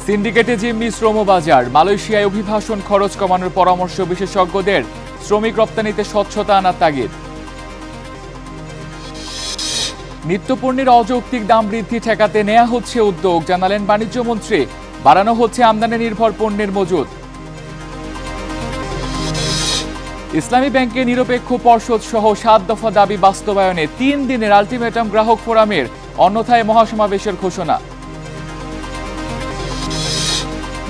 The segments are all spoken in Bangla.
সিন্ডিকেটে জিম্মি শ্রমবাজার, মালয়েশিয়ায় অভিবাসন খরচ কমানোর পরামর্শ বিশেষজ্ঞদের, শ্রমিক রপ্তানিতে স্বচ্ছতা আনার তাগিদ। নিত্যপণ্যের অযৌক্তিক দাম বৃদ্ধি ঠেকাতে নেওয়া হচ্ছে উদ্যোগ, জানালেন বাণিজ্যমন্ত্রী। বাড়ানো হচ্ছে আমদানি নির্ভর পণ্যের মজুদ। ইসলামী ব্যাংকে নিরপেক্ষ পর্ষদ সহ 7 দফা দাবি বাস্তবায়নে 3 দিনের আলটিমেটাম গ্রাহক ফোরামের, অন্যথায় মহাসমাবেশের ঘোষণা।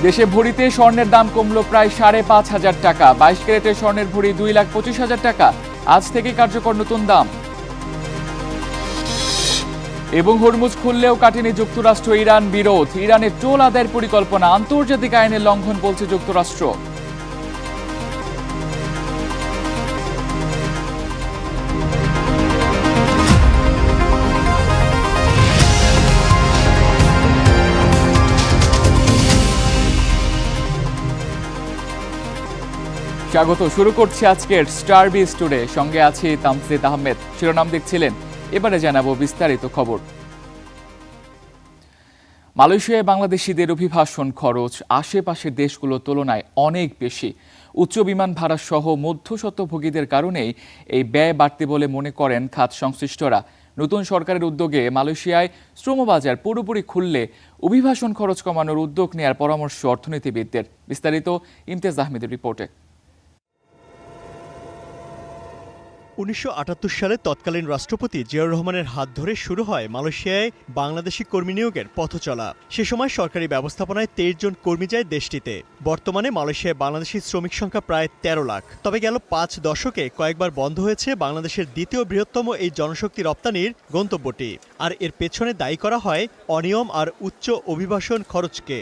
দেশে ভরিতে স্বর্ণের দাম কমল প্রায় 5,500 টাকা। 22 ক্যারেটের স্বর্ণের ভরি 2,25,000 টাকা। আজ থেকে কার্যকর নতুন দাম। এবং হরমুজ খুললেও কাটেনি যুক্তরাষ্ট্র ইরান বিরোধ। ইরানের টোল আদায়ের পরিকল্পনা আন্তর্জাতিক আইনের লঙ্ঘন বলছে যুক্তরাষ্ট্র। স্বাগত। শুরু করছি আজকের স্টার বিজ টুডে। সঙ্গে আছি তামসিদ আহমেদ। শিরোনাম দেখছিলেন, এবারে জানাবো বিস্তারিত খবর। মালয়েশিয়ায় বাংলাদেশিদের অভিবাসন খরচ আশেপাশের দেশগুলোর তুলনায় অনেক বেশি। উচ্চ বিমান ভাড়া সহ মধ্যস্বত্বভোগীদের কারণেই এই ব্যয় বাড়তে বলে মনে করেন খাত সংশ্লিষ্টরা। নতুন সরকারের উদ্যোগে মালয়েশিয়ায় শ্রমবাজার পুরোপুরি খুললে অভিবাসন খরচ কমানোর উদ্যোগ নেওয়ার পরামর্শ অর্থনীতিবিদদের। বিস্তারিত ইমতিয়াজ আহমেদের রিপোর্টে। 1978 সালে তৎকালীন রাষ্ট্রপতি জিয়াউর রহমানের হাত ধরে শুরু হয় মালয়েশিয়ায় বাংলাদেশি কর্মী নিয়োগের পথচলা। সে সময় সরকারি ব্যবস্থাপনায় 23 জন কর্মী যায় দেশটিতে। বর্তমানে মালয়েশিয়ায় বাংলাদেশি শ্রমিক সংখ্যা প্রায় 13 লাখ। তবে গেল 5 দশকে কয়েকবার বন্ধ হয়েছে বাংলাদেশের দ্বিতীয় বৃহত্তম এই জনশক্তি রপ্তানির গন্তব্যটি। আর এর পেছনে দায়ী করা হয় অনিয়ম আর উচ্চ অভিবাসন খরচকে।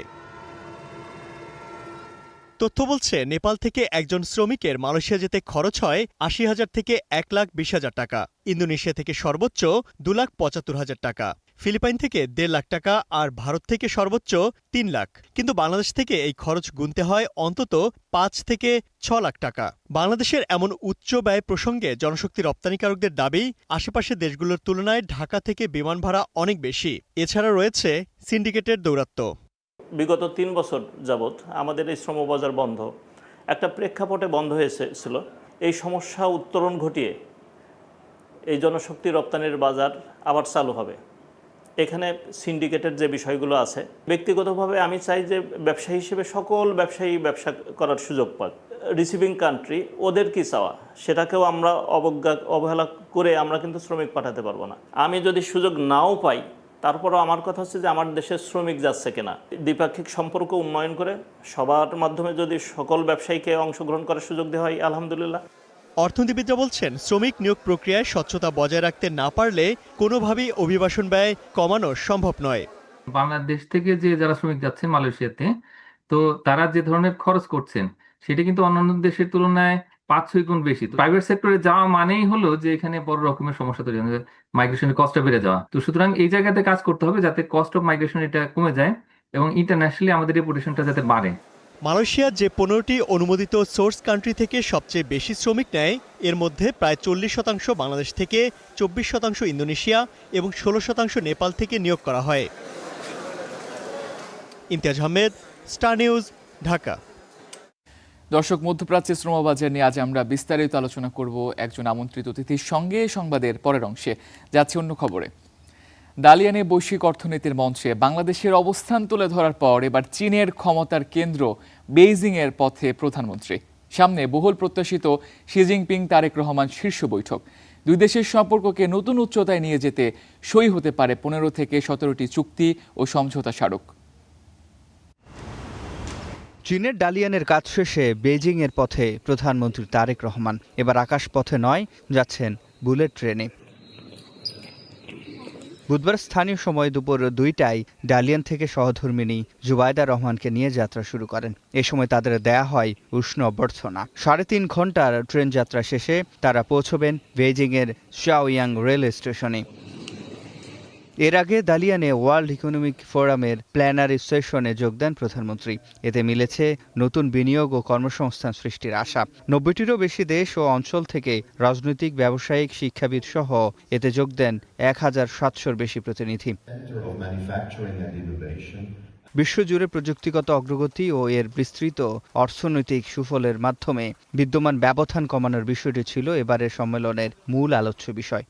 তথ্য বলছে, নেপাল থেকে একজন শ্রমিকের মালয়েশিয়া যেতে খরচ হয় 80,000 থেকে 1,20,000 টাকা। ইন্দোনেশিয়া থেকে সর্বোচ্চ 2,75,000 টাকা। ফিলিপাইন থেকে 1.5 লাখ টাকা, আর ভারত থেকে সর্বোচ্চ 3 লাখ। কিন্তু বাংলাদেশ থেকে এই খরচ গুনতে হয় অন্তত 5 থেকে 6 লাখ টাকা। বাংলাদেশের এমন উচ্চ ব্যয় প্রসঙ্গে জনশক্তি রপ্তানিকারকদের দাবি, আশেপাশের দেশগুলোর তুলনায় ঢাকা থেকে বিমান ভাড়া অনেক বেশি। এছাড়া রয়েছে সিন্ডিকেটের দৌরাত্ম্য। বিগত 3 বছর যাবৎ আমাদের এই শ্রমবাজার বন্ধ একটা প্রেক্ষাপটে বন্ধ হয়েছিল। এই সমস্যা উত্তরণ ঘটিয়ে এই জনশক্তি রপ্তানির বাজার আবার চালু হবে। এখানে সিন্ডিকেটের যে বিষয়গুলো আছে, ব্যক্তিগতভাবে আমি চাই যে ব্যবসায়ী হিসেবে সকল ব্যবসায়ী ব্যবসা করার সুযোগ পাক। রিসিভিং কান্ট্রি ওদের কি চাওয়া সেটাকেও আমরা অবহেলা করে আমরা কিন্তু শ্রমিক পাঠাতে পারবো না। আমি যদি সুযোগ নাও পাই, তারপরও আমার কথা হচ্ছে যে আমার দেশের শ্রমিক যাচ্ছে কিনা। দ্বিপাক্ষিক সম্পর্ক উন্নয়ন করে সবার মাধ্যমে যদি সকল ব্যবসায়ীকে অংশগ্রহণ করার সুযোগ দেওয়া হয়, আলহামদুলিল্লাহ। অর্থনীতিবিদরা বলছেন, শ্রমিক নিয়োগ প্রক্রিয়ায় স্বচ্ছতা বজায় রাখতে না পারলে কোনোভাবেই অভিবাসন ব্যয় কমানো সম্ভব নয়। বাংলাদেশ থেকে যে যারা শ্রমিক যাচ্ছেন মালয়েশিয়াতে, তো তারা যে ধরনের খরচ করছেন সেটা কিন্তু অন্যান্য দেশের তুলনায় 5-6 গুণ বেশি। প্রাইভেট সেক্টরে যাওয়া মানেই হলো যে এখানে বড় রকমের সমস্যা তৈরি হয়, মাইগ্রেশনের কস্টটা বেড়ে যাওয়া। তো সুতরাং এই জায়গাতে কাজ করতে হবে যাতে কস্ট অফ মাইগ্রেশন এটা কমে যায় এবং ইন্টারন্যাশনালি আমাদের রেপুটেশনটা যাতে বাড়ে। মালয়েশিয়া যে 15টি অনুমোদিত সোর্স কান্ট্রি থেকে সবচেয়ে বেশি শ্রমিক নেয়, এর মধ্যে প্রায় 40% বাংলাদেশ থেকে, 24% ইন্দোনেশিয়া এবং 16% নেপাল থেকে নিয়োগ করা হয়। Imtiaz Ahmed, star news, Dhaka. দর্শক, মধ্যপ্রাচ্যের শ্রমবাজার নিয়ে আজ আমরা বিস্তারিত আলোচনা করব একজন আমন্ত্রিত অতিথির সঙ্গে। সংবাদের পরের অংশে যাচ্ছে অন্য খবরে। দালিয়ানে বৈশ্বিক অর্থনীতির মঞ্চে বাংলাদেশের অবস্থান তুলে ধরার পর এবার চীনের ক্ষমতার কেন্দ্র বেইজিংয়ের পথে প্রধানমন্ত্রী। সামনে বহুল প্রত্যাশিত শি জিনপিং তারেক রহমান শীর্ষ বৈঠক। দুই দেশের সম্পর্ককে নতুন উচ্চতায় নিয়ে যেতে সই হতে পারে 15 থেকে 17টি চুক্তি ও সমঝোতা স্মারক। চীনের ডালিয়ানের কাজ শেষে বেইজিংয়ের পথে প্রধানমন্ত্রী তারেক রহমান। এবার আকাশপথে নয়, যাচ্ছেন বুলেট ট্রেনে। বুধবার স্থানীয় সময় দুপুর 2টায় ডালিয়ান থেকে সহধর্মিণী জুবাইদা রহমানকে নিয়ে যাত্রা শুরু করেন। এ সময় তাদের দেয়া হয় উষ্ণ অভ্যর্থনা। 3.5 ঘন্টার ট্রেন যাত্রা শেষে তারা পৌঁছবেন বেইজিংয়ের শাওয়াং রেল স্টেশনে। এর আগে দালিয়ানে ওয়ার্ল্ড ইকোনমিক ফোরামের প্ল্যানারি সেশনে যোগ দেন প্রধানমন্ত্রী। এতে মিলেছে নতুন বিনিয়োগ ও কর্মসংস্থান সৃষ্টির আশা। 90টিরও বেশি দেশ ও অঞ্চল থেকে রাজনৈতিক, ব্যবসায়িক, শিক্ষাবিদ সহ এতে যোগ দেন 1,700-র বেশি প্রতিনিধি। বিশ্বজুড়ে প্রযুক্তিগত অগ্রগতি ও এর বিস্তৃত অর্থনৈতিক সুফলের মাধ্যমে বিদ্যমান ব্যবধান কমানোর বিষয়টি ছিল এবারের সম্মেলনের মূল আলোচ্য বিষয়।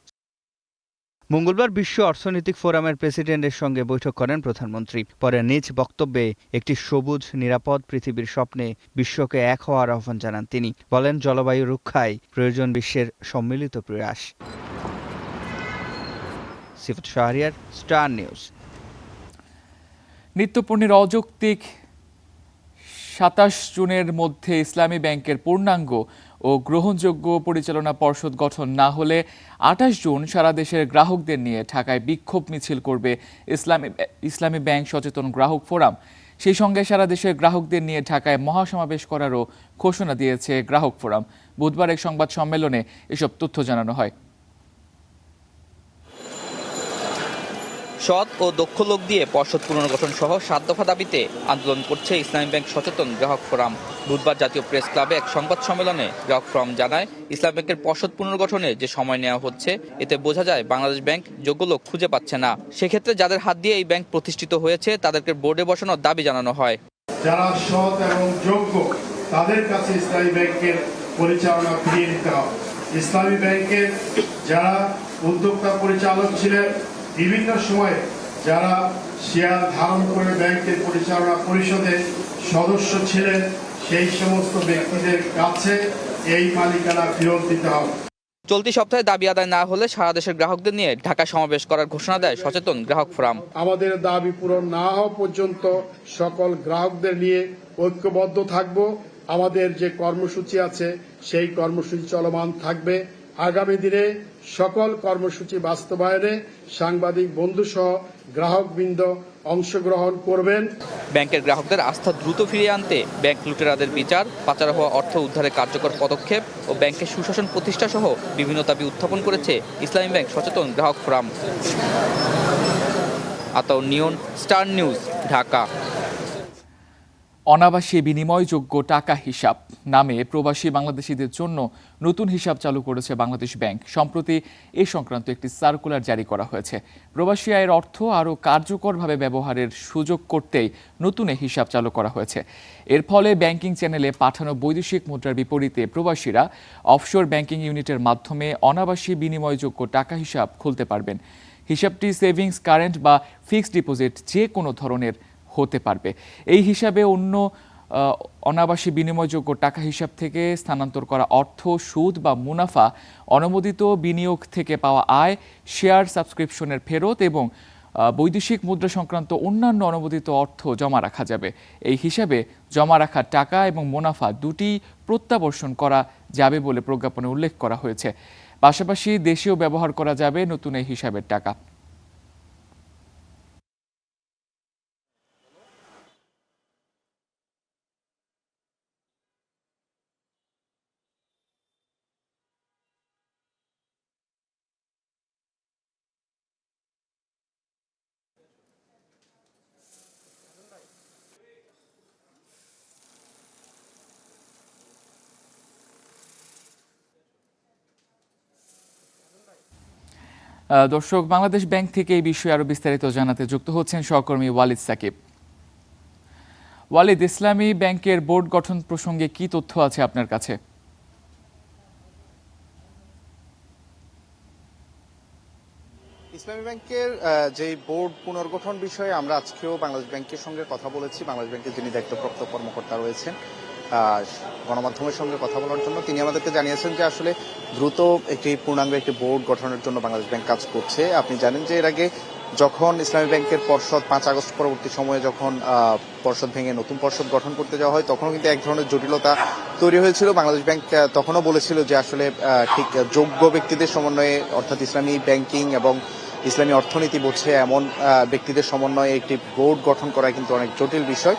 মঙ্গলবার বিশ্ব অর্থনৈতিক ফোরামের প্রেসিডেন্টের সঙ্গে বৈঠক করেন প্রধানমন্ত্রী। পরে নিজ বক্তব্যে একটি সবুজ নিরাপদ পৃথিবীর স্বপ্নে বিশ্বকে এক হওয়ার আহ্বান জানান তিনি। বলেন, জলবায়ু রক্ষায় প্রয়োজন বিশ্বের সম্মিলিত প্রয়াস। সিফাত শাহরিয়ার, স্টার নিউজ। নিত্যপণ্যের অযৌক্তিক 27 জুনের মধ্যে ইসলামী ব্যাংকের পূর্ণাঙ্গ ও গ্রহণযোগ্য পরিচালনা পর্ষদ গঠন না হলে 28 জুন সারা দেশের গ্রাহকদের নিয়ে ঢাকায় বিক্ষোভ মিছিল করবে ইসলামী ব্যাংক সচেতন গ্রাহক ফোরাম। সেই সঙ্গে সারা দেশের গ্রাহকদের নিয়ে ঢাকায় মহাসমাবেশ করারও ঘোষণা দিয়েছে গ্রাহক ফোরাম। বুধবার এক সংবাদ সম্মেলনে এসব তথ্য জানানো হয়। সৎ ও দক্ষ লোক দিয়ে পর্ষদ পুনর্গঠন সহ 7 দফা দাবিতে আন্দোলন করছে ইসলামী ব্যাংক সচেতন গ্রাহক ফোরাম। বুধবার জাতীয় প্রেস ক্লাবে এক সংবাদ সম্মেলনে গ্রাহক ফোরাম জানায়, ইসলামী ব্যাংকের পর্ষদ পুনর্গঠনে যে সময় নেওয়া হচ্ছে এতে বোঝা যায় বাংলাদেশ ব্যাংক যোগ্য লোক খুঁজে পাচ্ছে না। সেক্ষেত্রে যাদের হাত দিয়ে এই ব্যাংক প্রতিষ্ঠিত হয়েছে তাদেরকে বোর্ডে বসানোর দাবি জানানো হয়। যারা সৎ এবং যোগ্য তাদের কাছে ইসলামী ব্যাংকের পরিচালনা ফিরিয়ে দিতে হবে। ইসলামী ব্যাংকের যারা উদ্যোক্তা পরিচালক ছিলেন, বিভিন্ন সময়ে যারা শেয়ার ধারণ করে ব্যাংকের পরিচালনা পরিষদে সদস্য ছিলেন, সেই সমস্ত ব্যক্তিদের কাছে এই মালিকানা ফেরত দিতে হবে। চলতি সপ্তাহে দাবি আদায় না হলে সারা দেশের গ্রাহকদের নিয়ে ঢাকা সমাবেশ করার ঘোষণা দেয় সচেতন গ্রাহক ফোরাম। আমাদের দাবি পূরণ না হওয়া পর্যন্ত সকল গ্রাহকদের নিয়ে ঐক্যবদ্ধ থাকব। আমাদের যে কর্মসূচি আছে সেই কর্মসূচি চলমান থাকবে। আগামী দিনে সকল কর্মসূচি বাস্তবায়নে সাংবাদিক বন্ধু সহ গ্রাহকবৃন্দ অংশগ্রহণ করবেন। ব্যাংকের গ্রাহকদের আস্থা দ্রুত ফিরিয়ে আনতে ব্যাংক লুটেরাদের বিচার, পাচার হওয়া অর্থ উদ্ধারে কার্যকর পদক্ষেপ ও ব্যাংকের সুশাসন প্রতিষ্ঠা সহ বিভিন্ন দাবি উত্থাপন করেছে ইসলামী ব্যাংক সচেতন গ্রাহক ফোরাম। আতাউর নিয়ন, স্টার নিউজ, ঢাকা। অনাবাসী বিনিময়যোগ্য টাকা হিসাব নামে প্রবাসী বাংলাদেশিদের জন্য নতুন হিসাব চালু করেছে বাংলাদেশ ব্যাংক। সম্প্রতি এ সংক্রান্ত একটি সার্কুলার জারি করা হয়েছে। প্রবাসী আয়ের অর্থ আরও কার্যকরভাবে ব্যবহারের সুযোগ করতেই নতুন এই হিসাব চালু করা হয়েছে। এর ফলে ব্যাংকিং চ্যানেলে পাঠানো বৈদেশিক মুদ্রার বিপরীতে প্রবাসীরা অফশোর ব্যাংকিং ইউনিটের মাধ্যমে অনাবাসী বিনিময়যোগ্য টাকা হিসাব খুলতে পারবেন। হিসাবটি সেভিংস, কারেন্ট বা ফিক্সড ডিপোজিট যে কোনো ধরনের হতে পারবে। এই হিসাবে অন্য অনাবাসী বিনিময়যোগ্য টাকা হিসাব থেকে স্থানান্তর করা অর্থ, সুদ বা মুনাফা, অনুমোদিত বিনিয়োগ থেকে পাওয়া আয়, শেয়ার সাবস্ক্রিপশনের ফেরত এবং বৈদেশিক মুদ্রা সংক্রান্ত অন্যান্য অনুমোদিত অর্থ জমা রাখা যাবে। এই হিসাবে জমা রাখা টাকা এবং মুনাফা দুটি প্রত্যাবর্ষণ করা যাবে বলে প্রজ্ঞাপনে উল্লেখ করা হয়েছে। পাশাপাশি দেশেও ব্যবহার করা যাবে নতুন এই হিসাবের টাকা। দর্শক, বাংলাদেশ ব্যাংক থেকে এই বিষয়ে আরো বিস্তারিত জানাতে যুক্ত হচ্ছেন সহকর্মী ওয়ালিদ সাকিব। ওয়ালিদ, ইসলামী ব্যাংকের বোর্ড গঠন প্রসঙ্গে কি তথ্য আছে আপনার কাছে? ইসলামী ব্যাংকের যে বোর্ড পুনর্গঠন বিষয়ে আমরা আজকেও বাংলাদেশ ব্যাংকের সঙ্গে কথা বলেছি। বাংলাদেশ ব্যাংকের যিনি দায়িত্বপ্রাপ্ত কর্মকর্তা রয়েছেন গণমাধ্যমের সঙ্গে কথা বলার জন্য, তিনি আমাদেরকে জানিয়েছেন যে আসলে দ্রুত পূর্ণাঙ্গ একটি বোর্ড গঠনের জন্য বাংলাদেশ ব্যাংক কাজ করছে। আপনি জানেন যে এর আগে যখন ইসলামী ব্যাংকের পর্ষদ 5 আগস্ট পরবর্তী সময়ে যখন পর্ষদ ভেঙে নতুন পর্ষদ গঠন করতে যাওয়া হয়, তখনও কিন্তু এক ধরনের জটিলতা তৈরি হয়েছিল। বাংলাদেশ ব্যাংক তখনও বলেছিল যে আসলে ঠিক যোগ্য ব্যক্তিদের সমন্বয়ে, অর্থাৎ ইসলামী ব্যাংকিং এবং ইসলামী অর্থনীতি বোঝে এমন ব্যক্তিদের সমন্বয়ে একটি বোর্ড গঠন করা কিন্তু অনেক জটিল বিষয়।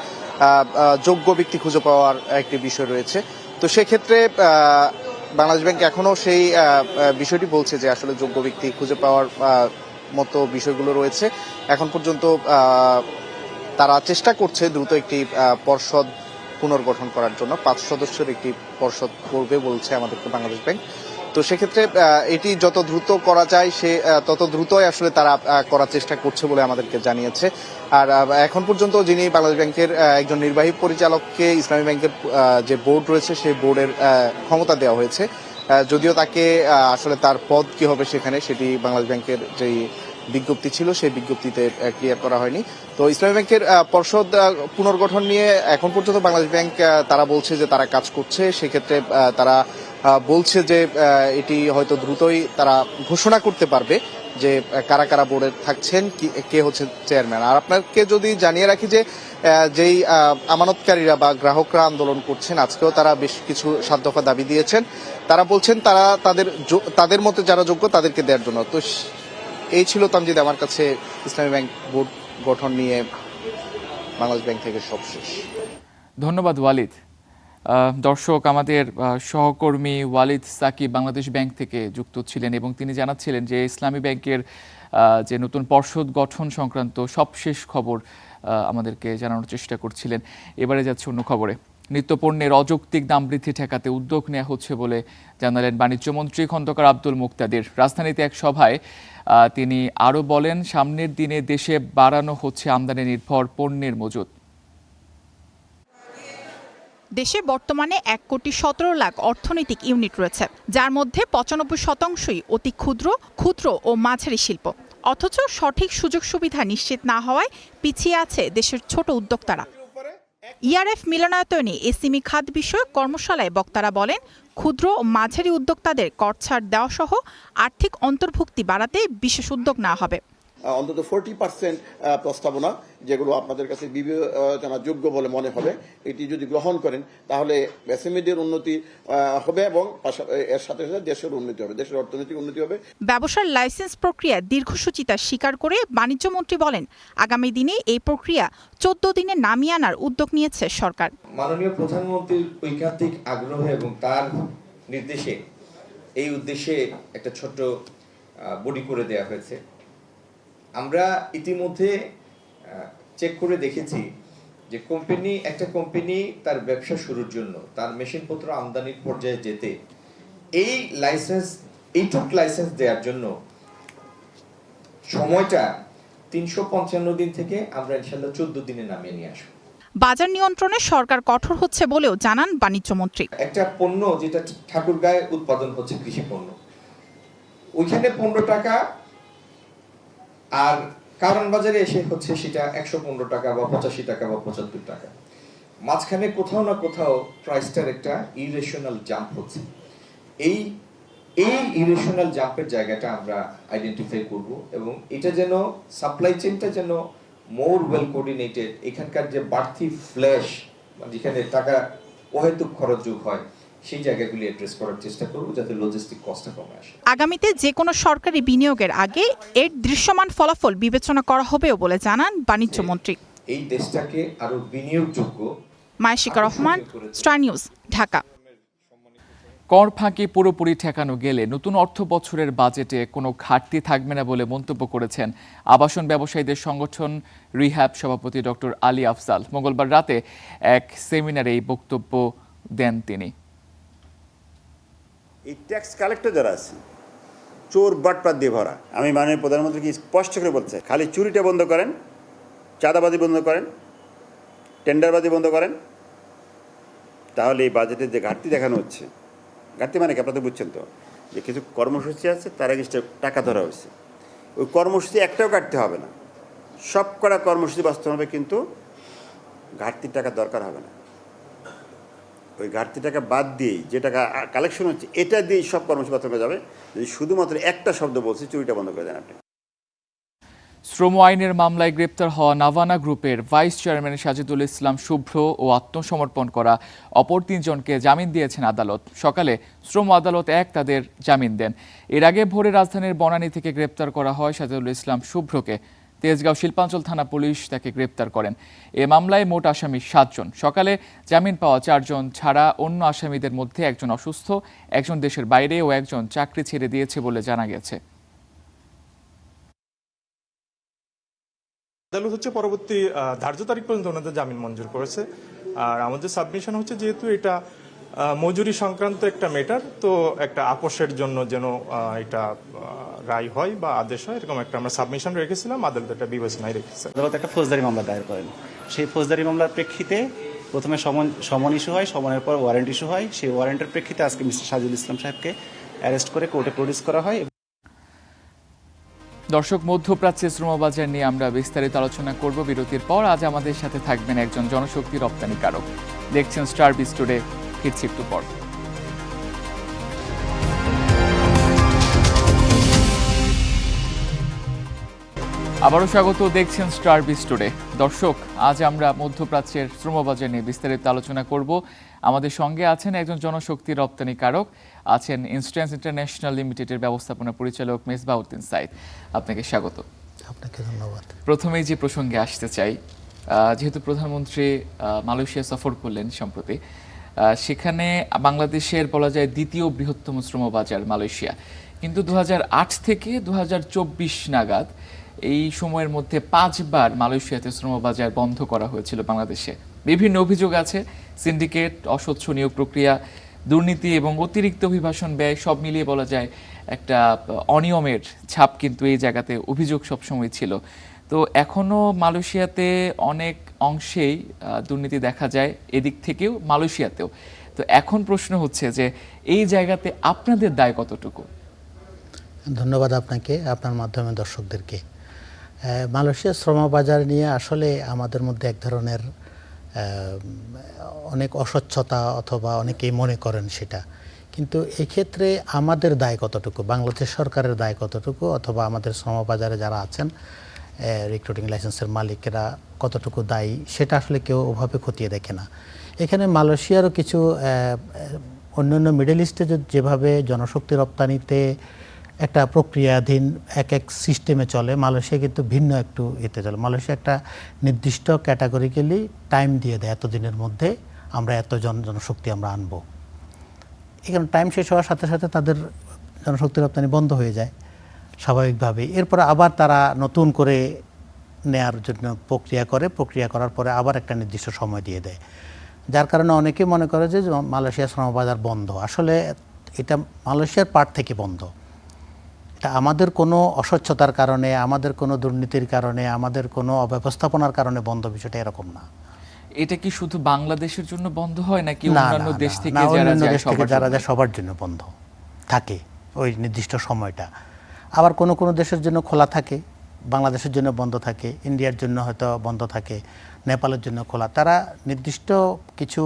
যোগ্য ব্যক্তি খুঁজে পাওয়ার একটি বিষয় রয়েছে। তো সেক্ষেত্রে বাংলাদেশ ব্যাংক এখনো সেই বিষয়টি বলছে যে আসলে যোগ্য ব্যক্তি খুঁজে পাওয়ার মতো বিষয়গুলো রয়েছে। এখন পর্যন্ত তারা চেষ্টা করছে দ্রুত একটি পর্ষদ পুনর্গঠন করার জন্য। 5 সদস্যের একটি পর্ষদ করবে বলছে আমাদেরকে বাংলাদেশ ব্যাংক। তো সেক্ষেত্রে এটি যত দ্রুত করা যায় সে তত দ্রুতই আসলে তারা করার চেষ্টা করছে বলে আমাদেরকে জানিয়েছে। আর এখন পর্যন্ত যিনি বাংলাদেশ ব্যাংকের একজন নির্বাহী পরিচালককে ইসলামী ব্যাংকের যে বোর্ড রয়েছে সেই বোর্ডের ক্ষমতা দেওয়া হয়েছে, যদিও তাকে আসলে তার পদ কি হবে সেখানে সেটি বাংলাদেশ ব্যাংকের যেই বিজ্ঞপ্তি ছিল সেই বিজ্ঞপ্তিতে ক্লিয়ার করা হয়নি। তো ইসলামী ব্যাংকের পর্ষদ পুনর্গঠন নিয়ে এখন পর্যন্ত বাংলাদেশ ব্যাংক তারা বলছে যে তারা কাজ করছে। সেক্ষেত্রে তারা বলছে যে এটি হয়তো দ্রুতই তারা ঘোষণা করতে পারবে যে কারা কারা বোর্ডে থাকছেন, কে হচ্ছে চেয়ারম্যান। আর আপনাকে যদি জানিয়ে রাখি যে যেই আমানতকারীরা বা গ্রাহকরা আন্দোলন করছেন, আজকেও তারা বেশ কিছু 7 দফা দাবি দিয়েছেন। তারা বলছেন তারা তাদের মতে যারা যোগ্য তাদেরকে দেওয়ার জন্য। তো এই ছিল তামজিদ আমার কাছে ইসলামী ব্যাংক বোর্ড গঠন নিয়ে বাংলাদেশ ব্যাংক থেকে সবশেষ। ধন্যবাদ ওয়ালিদ। দর্শক, আমাদের সহকর্মী ওয়ালিদ সাকিব বাংলাদেশ ব্যাংক থেকে যুক্ত ছিলেন এবং তিনি জানাচ্ছিলেন যে ইসলামী ব্যাংকের যে নতুন পর্ষদ গঠন সংক্রান্ত সবশেষ খবর আমাদেরকে জানানোর চেষ্টা করছিলেন। এবারে যাচ্ছে অন্য খবরে। নিত্যপণ্যের অযৌক্তিক দাম বৃদ্ধি ঠেকাতে উদ্যোগ নেওয়া হচ্ছে বলে জানালেন বাণিজ্যমন্ত্রী খন্দকার আব্দুল মুক্তাদির। রাজধানীতে এক সভায় তিনি আরও বলেন, সামনের দিনে দেশে বাড়ানো হচ্ছে আমদানি নির্ভর পণ্যের মজুত। দেশে বর্তমানে 1,17,00,000 অর্থনৈতিক ইউনিট রয়েছে, যার মধ্যে 95% অতি ক্ষুদ্র ও মাঝারি শিল্প। অথচ সঠিক সুযোগ সুবিধা নিশ্চিত না হওয়ায় পিছিয়ে আছে দেশের ছোট উদ্যোক্তারা। ইআরএফ মিলনায়তনে এসএমই খাত বিষয়ক কর্মশালায় বক্তারা বলেন, ক্ষুদ্র ও মাঝারি উদ্যোক্তাদের কর ছাড় দেওয়া সহ আর্থিক অন্তর্ভুক্তি বাড়াতে বিশেষ উদ্যোগ নেওয়া হবে। অন্তত 40% প্রস্তাবনা যেগুলো আপনাদের কাছে বিবেচনাযোগ্য বলে মনে হবে, এটি যদি গ্রহণ করেন তাহলে এসএমইদের উন্নতি হবে এবং এর সাথে সাথে দেশের উন্নতি হবে, দেশের অর্থনৈতিক উন্নতি হবে। ব্যবসার লাইসেন্স প্রক্রিয়া দীর্ঘসূচিতা স্বীকার করে বাণিজ্যমন্ত্রী বলেন, আগামী দিনে এই প্রক্রিয়া 14 দিনে নামিয়ে আনার উদ্যোগ নিয়েছে সরকার। মাননীয় প্রধানমন্ত্রীর ঐকান্তিক আগ্রহ এবং তার নির্দেশে এই উদ্দেশ্যে একটা ছোট্ট বডি করে দেওয়া হয়েছে। আমরা ইতিমধ্যে চেক করে দেখেছি যে একটা কোম্পানি তার ব্যবসা শুরুর জন্য তার মেশিনপত্র আমদানির পর্যায়ে যেতে এইটুক লাইসেন্স দেওয়ার জন্য সময়টা 355 দিন থেকে আমরা ইনশাল্লাহ 14 দিনে নামিয়ে নিয়ে আসবো। বাজার নিয়ন্ত্রণে সরকার কঠোর হচ্ছে বলেও জানান বাণিজ্যমন্ত্রী। একটা পণ্য যেটা ঠাকুরগাঁয়ে উৎপাদন হচ্ছে, কৃষি পণ্য, ওইখানে 15 টাকা, আর কারণ বাজারে এসে হচ্ছে সেটা 115 টাকা বা 85 টাকা বা 75 টাকা। মাঝখানে কোথাও না কোথাও প্রাইসটার একটা ইরেশনাল জাম্প হচ্ছে। এই ইরেশনাল জাম্পের জায়গাটা আমরা আইডেন্টিফাই করব এবং এটা যেন সাপ্লাই চেইনটা যেন মোর ওয়েল কোঅর্ডিনেটেড, এখানকার যে বাড়তি ফ্ল্যাশ যেখানে টাকা অহেতুক খরচ যোগ হয় সেই জায়গাগুলি অ্যাড্রেস করার চেষ্টা করব যাতে লজিস্টিক কস্টটা কমে আসে। আগামীতে যে কোনো সরকারি বিনিয়োগের আগে এর দৃশ্যমান ফলাফল বিবেচনা করা হবেও বলে জানান বাণিজ্যমন্ত্রী। এই দেশটাকে আরো বিনিয়োগযোগ্য। মায়াশিকা রহমান, স্টার নিউজ, ঢাকা। কর ফাঁকি পুরোপুরি ঠেকানো গেলে নতুন অর্থ বছরের বাজেটে কোনো ঘাটতি থাকবে না বলে মন্তব্য করেছেন আবাসন ব্যবসায়ীদের সংগঠন রিহ্যাব সভাপতি ডক্টর আলী আফজাল। মঙ্গলবার রাতে এক সেমিনারে এই বক্তব্য দেন তিনি। এই ট্যাক্স কালেক্টর যারা আছে চোর বাটপাত দিয়ে ভরা। আমি মাননীয় প্রধানমন্ত্রীকে স্পষ্ট করে বলতে চাই, খালি চুরিটা বন্ধ করেন, চাঁদাবাজি বন্ধ করেন, টেন্ডারবাজি বন্ধ করেন, তাহলে এই বাজেটে যে ঘাটতি দেখানো হচ্ছে, ঘাটতি মানে কি আপনারা তো বুঝছেন তো, যে কিছু কর্মসূচি আছে তার আগে টাকা ধরা হয়েছে, ওই কর্মসূচি একটাও কাটতে হবে না, সব করা কর্মসূচি বাস্তবায়ন হবে, কিন্তু ঘাটতির টাকা দরকার হবে না। ওই ঘাটতি টাকা বাদ দিয়েই যে টাকা কালেকশন হচ্ছে এটা দিয়েই সব কর্মসূচি বাস্তবায়ন যাবে। যদি শুধুমাত্র একটা শব্দ বলছি, চুরিটা বন্ধ করে দেন আপনি। শ্রম আইনের মামলায় গ্রেপ্তার হওয়া নাভানা গ্রুপের ভাইস চেয়ারম্যান সাজিদুল ইসলাম শুভ্র ও আত্মসমর্পণ করা অপর 3 জনকে জামিন দিয়েছেন আদালত। সকালে শ্রম আদালত 1 তাদের জামিন দেন। এর আগে ভোরে রাজধানীর বনানী থেকে গ্রেপ্তার করা হয় সাজিদুল ইসলাম শুভ্রকে। তেজগাঁও শিল্পাঞ্চল থানা পুলিশ তাকে গ্রেপ্তার করেন। এ মামলায় মোট আসামি 7 জন। সকালে জামিন পাওয়া 4 জন ছাড়া অন্য আসামিদের মধ্যে একজন অসুস্থ, একজন দেশের বাইরে ও একজন চাকরি ছেড়ে দিয়েছে বলে জানা গেছে। আদালত হচ্ছে পরবর্তী ধার্য তারিখ পর্যন্ত ওনাদের জামিন মঞ্জুর করেছে। আর আমাদের সাবমিশন হচ্ছে যেহেতু এটা মজুরি সংক্রান্ত একটা ম্যাটার, তো একটা আপোষের জন্য যেন এটা রায় হয় বা আদেশ হয়, এরকম একটা আমরা সাবমিশন রেখেছিলাম, আদালত এটা বিবেচনায় রেখেছে। আদালত একটা ফৌজদারি মামলা দায়ের করেন, সেই ফৌজদারি মামলার প্রেক্ষিতে প্রথমে সমন ইস্যু হয়, সমনের পর ওয়ারেন্ট ইস্যু হয়। সেই ওয়ারেন্টের প্রেক্ষিতে আজকে মিস্টার সাজিদুল ইসলাম সাহেবকে অ্যারেস্ট করে কোর্টে প্রডিউস করা হয়। দর্শক, মধ্যপ্রাচ্যের শ্রমবাজার নিয়ে আমরা বিস্তারিত আলোচনা করব বিরতির পর। আজ আমাদের সাথে থাকবেন একজন জনশক্তি রপ্তানিকারক। দেখছেন স্টার বিজ টুডে, ফিরছি একটু পর। আবারও স্বাগত, দেখছেন স্টার বিজ টুডে। দর্শক, আজ আমরা মধ্যপ্রাচ্যের শ্রমবাজার নিয়ে বিস্তারিত আলোচনা করব। আমাদের সঙ্গে আছেন একজন জনশক্তি রপ্তানিকারক, আছেন ইনস্ট্যান্স ইন্টারন্যাশনাল লিমিটেডের ব্যবস্থাপনা পরিচালক মেজবাউদ্দিন সাইদ। আপনাকে স্বাগত। আপনাকে ধন্যবাদ। প্রথমেই যে প্রসঙ্গে আসতে চাই, যেহেতু প্রধানমন্ত্রী মালয়েশিয়া সফর করলেন সম্প্রতি, সেখানে বাংলাদেশের বলা যায় দ্বিতীয় বৃহত্তম শ্রমবাজার মালয়েশিয়া, কিন্তু 2008 থেকে 2024 নাগাদ এই সময়ের মধ্যে 5 বার মালয়েশিয়াতে শ্রমবাজার বন্ধ করা হয়েছিল বাংলাদেশে। বিভিন্ন অভিযোগ আছে, সিন্ডিকেট, অস্বচ্ছ নিয়োগ প্রক্রিয়া, দুর্নীতি এবং অতিরিক্ত অভিবাসন ব্যয়, সব মিলিয়ে বলা যায় একটা অনিয়মের ছাপ কিন্তু এই জায়গাতে অভিযোগ সবসময় ছিল। তো এখনও মালয়েশিয়াতে অনেক অংশেই দুর্নীতি দেখা যায়, এদিক থেকেও মালয়েশিয়াতেও। তো এখন প্রশ্ন হচ্ছে যে এই জায়গাতে আপনাদের দায় কতটুকু? ধন্যবাদ আপনাকে, আপনার মাধ্যমে দর্শকদেরকে। মালয়েশিয়ার শ্রমবাজার নিয়ে আসলে আমাদের মধ্যে এক ধরনের অনেক অস্বচ্ছতা অথবা অনেকেই মনে করেন সেটা, কিন্তু এক্ষেত্রে আমাদের দায় কতটুকু, বাংলাদেশ সরকারের দায় কতটুকু, অথবা আমাদের শ্রমবাজারে যারা আছেন রিক্রুটিং লাইসেন্সের মালিকেরা কতটুকু দায়ী, সেটা আসলে কেউ ওভাবে খতিয়ে দেখে না। এখানে মালয়েশিয়ারও কিছু অন্যান্য মিডল ইস্টে যেভাবে জনশক্তি রপ্তানিতে একটা প্রক্রিয়াধীন এক সিস্টেমে চলে, মালয়েশিয়া কিন্তু ভিন্ন একটু এতে চলে। মালয়েশিয়া একটা নির্দিষ্ট ক্যাটাগরিক্যালি টাইম দিয়ে দেয়, এতদিনের মধ্যে আমরা এত জনশক্তি আমরা আনবো। এখানে টাইম শেষ হওয়ার সাথে সাথে তাদের জনশক্তি রপ্তানি বন্ধ হয়ে যায় স্বাভাবিকভাবেই। এরপরে আবার তারা নতুন করে নেয়ার জন্য প্রক্রিয়া করার পরে আবার একটা নির্দিষ্ট সময় দিয়ে দেয়, যার কারণে অনেকে মনে করে যে মালয়েশিয়ার শ্রমবাজার বন্ধ। আসলে এটা মালয়েশিয়ার পার্ট থেকে বন্ধ, এটা আমাদের কোনো অস্বচ্ছতার কারণে, আমাদের কোনো দুর্নীতির কারণে, আমাদের কোনো অব্যবস্থাপনার কারণে বন্ধ, বিষয়টা এরকম না। এটা কি শুধু বাংলাদেশের জন্য বন্ধ হয় নাকি না, অন্যান্য দেশ থেকে যারা যায় সবার জন্য বন্ধ থাকে ওই নির্দিষ্ট সময়টা? আবার কোনো কোনো দেশের জন্য খোলা থাকে, বাংলাদেশের জন্য বন্ধ থাকে, ইন্ডিয়ার জন্য হয়তো বন্ধ থাকে, নেপালের জন্য খোলা। তারা নির্দিষ্ট কিছু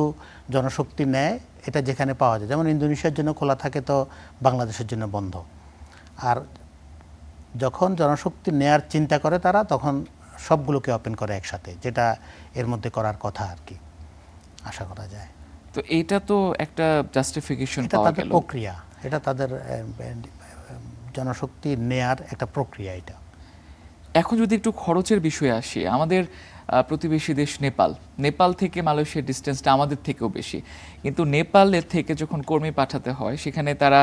জনশক্তি নেয়, এটা যেখানে পাওয়া যায়। যেমন ইন্দোনেশিয়ার জন্য খোলা থাকে, তো বাংলাদেশের জন্য বন্ধ। আর যখন জনশক্তি নেয়ার চিন্তা করে তারা, তখন সবগুলোকে ওপেন করে একসাথে, যেটা এর মধ্যে করার কথা আর কি, আশা করা যায়। তো এটা তো একটা জাস্টিফিকেশন এটা পাওয়া তাদের গেল, প্রক্রিয়া, এটা তাদের জনশক্তি নেয়ার একটা প্রক্রিয়া এটা। এখন যদি একটু খরচের বিষয়ে আসি, আমাদের প্রতিবেশী দেশ নেপাল থেকে মালয়েশিয়ার ডিস্টেন্সটা আমাদের থেকেও বেশি, কিন্তু নেপালের থেকে যখন কর্মী পাঠাতে হয় সেখানে তারা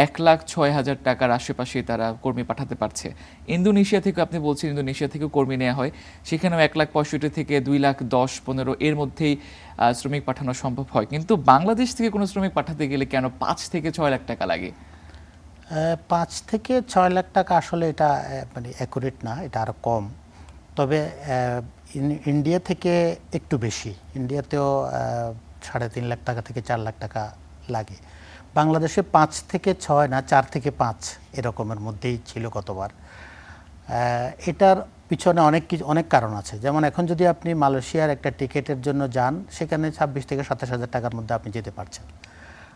1,06,000 টাকার আশেপাশে তারা কর্মী পাঠাতে পারছে। ইন্দোনেশিয়া থেকে আপনি বলছেন ইন্দোনেশিয়া থেকেও কর্মী নেওয়া হয়, সেখানেও 1,65,000 থেকে 2,10,15 এর মধ্যেই শ্রমিক পাঠানো সম্ভব হয়। কিন্তু বাংলাদেশ থেকে কোনো শ্রমিক পাঠাতে গেলে কেন 5 থেকে 6 লাখ টাকা লাগে? 5 থেকে 6 লাখ টাকা আসলে এটা মানে অ্যাকুরেট না, এটা আরও কম। তবে ইন্ডিয়া থেকে একটু বেশি, ইন্ডিয়াতেও 3.5 লাখ টাকা থেকে 4 লাখ টাকা লাগে। বাংলাদেশে 5 থেকে 6 না, 4 থেকে 5 এরকমের মধ্যেই ছিল কতবার। এটার পিছনে অনেক কারণ আছে। যেমন এখন যদি আপনি মালয়েশিয়ার একটা টিকিটের জন্য যান, সেখানে 26 থেকে 27,000 টাকার মধ্যে আপনি যেতে পারছেন।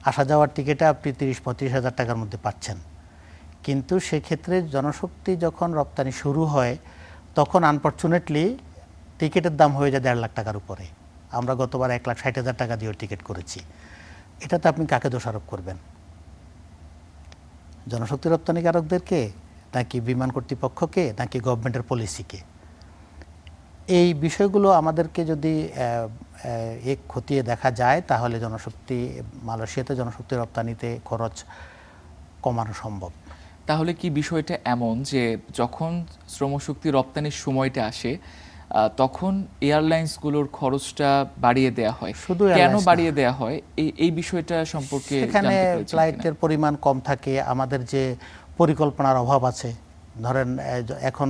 আসা যাওয়ার টিকিটে আপনি 30-35,000 টাকার মধ্যে পাচ্ছেন। কিন্তু সেক্ষেত্রে জনশক্তি যখন রপ্তানি শুরু হয়, তখন আনফর্চুনেটলি টিকিটের দাম হয়ে যায় 1.5 লাখ টাকার উপরে। আমরা গতবার 1,60,000 টাকা দিয়ে টিকিট করেছি। এটাতে আপনি কাকে দোষারোপ করবেন? জনশক্তি রপ্তানিকারকদেরকে, নাকি বিমান কর্তৃপক্ষকে, নাকি গভর্নমেন্টের পলিসিকে? এই বিষয়গুলো আমাদেরকে যদি খতিয়ে দেখা যায়, তাহলে মালয়েশিয়াতে জনশক্তি রপ্তানিতে খরচ কমানো সম্ভব। তাহলে কি বিষয়টা এমন যে যখন শ্রমশক্তি রপ্তানির সময়টা আসে, তখন এয়ারলাইন্সগুলোর খরচটা বাড়িয়ে দেয়া হয়। শুধু কেন airlines না। বাড়িয়ে দেয়া হয় এই বিষয়টা সম্পর্কে সেখানে জানতে পেরেছেন কিনা? ফ্লাইটের পরিমাণ কম থাকে, আমাদের যে পরিকল্পনার অভাব আছে। ধরেন এখন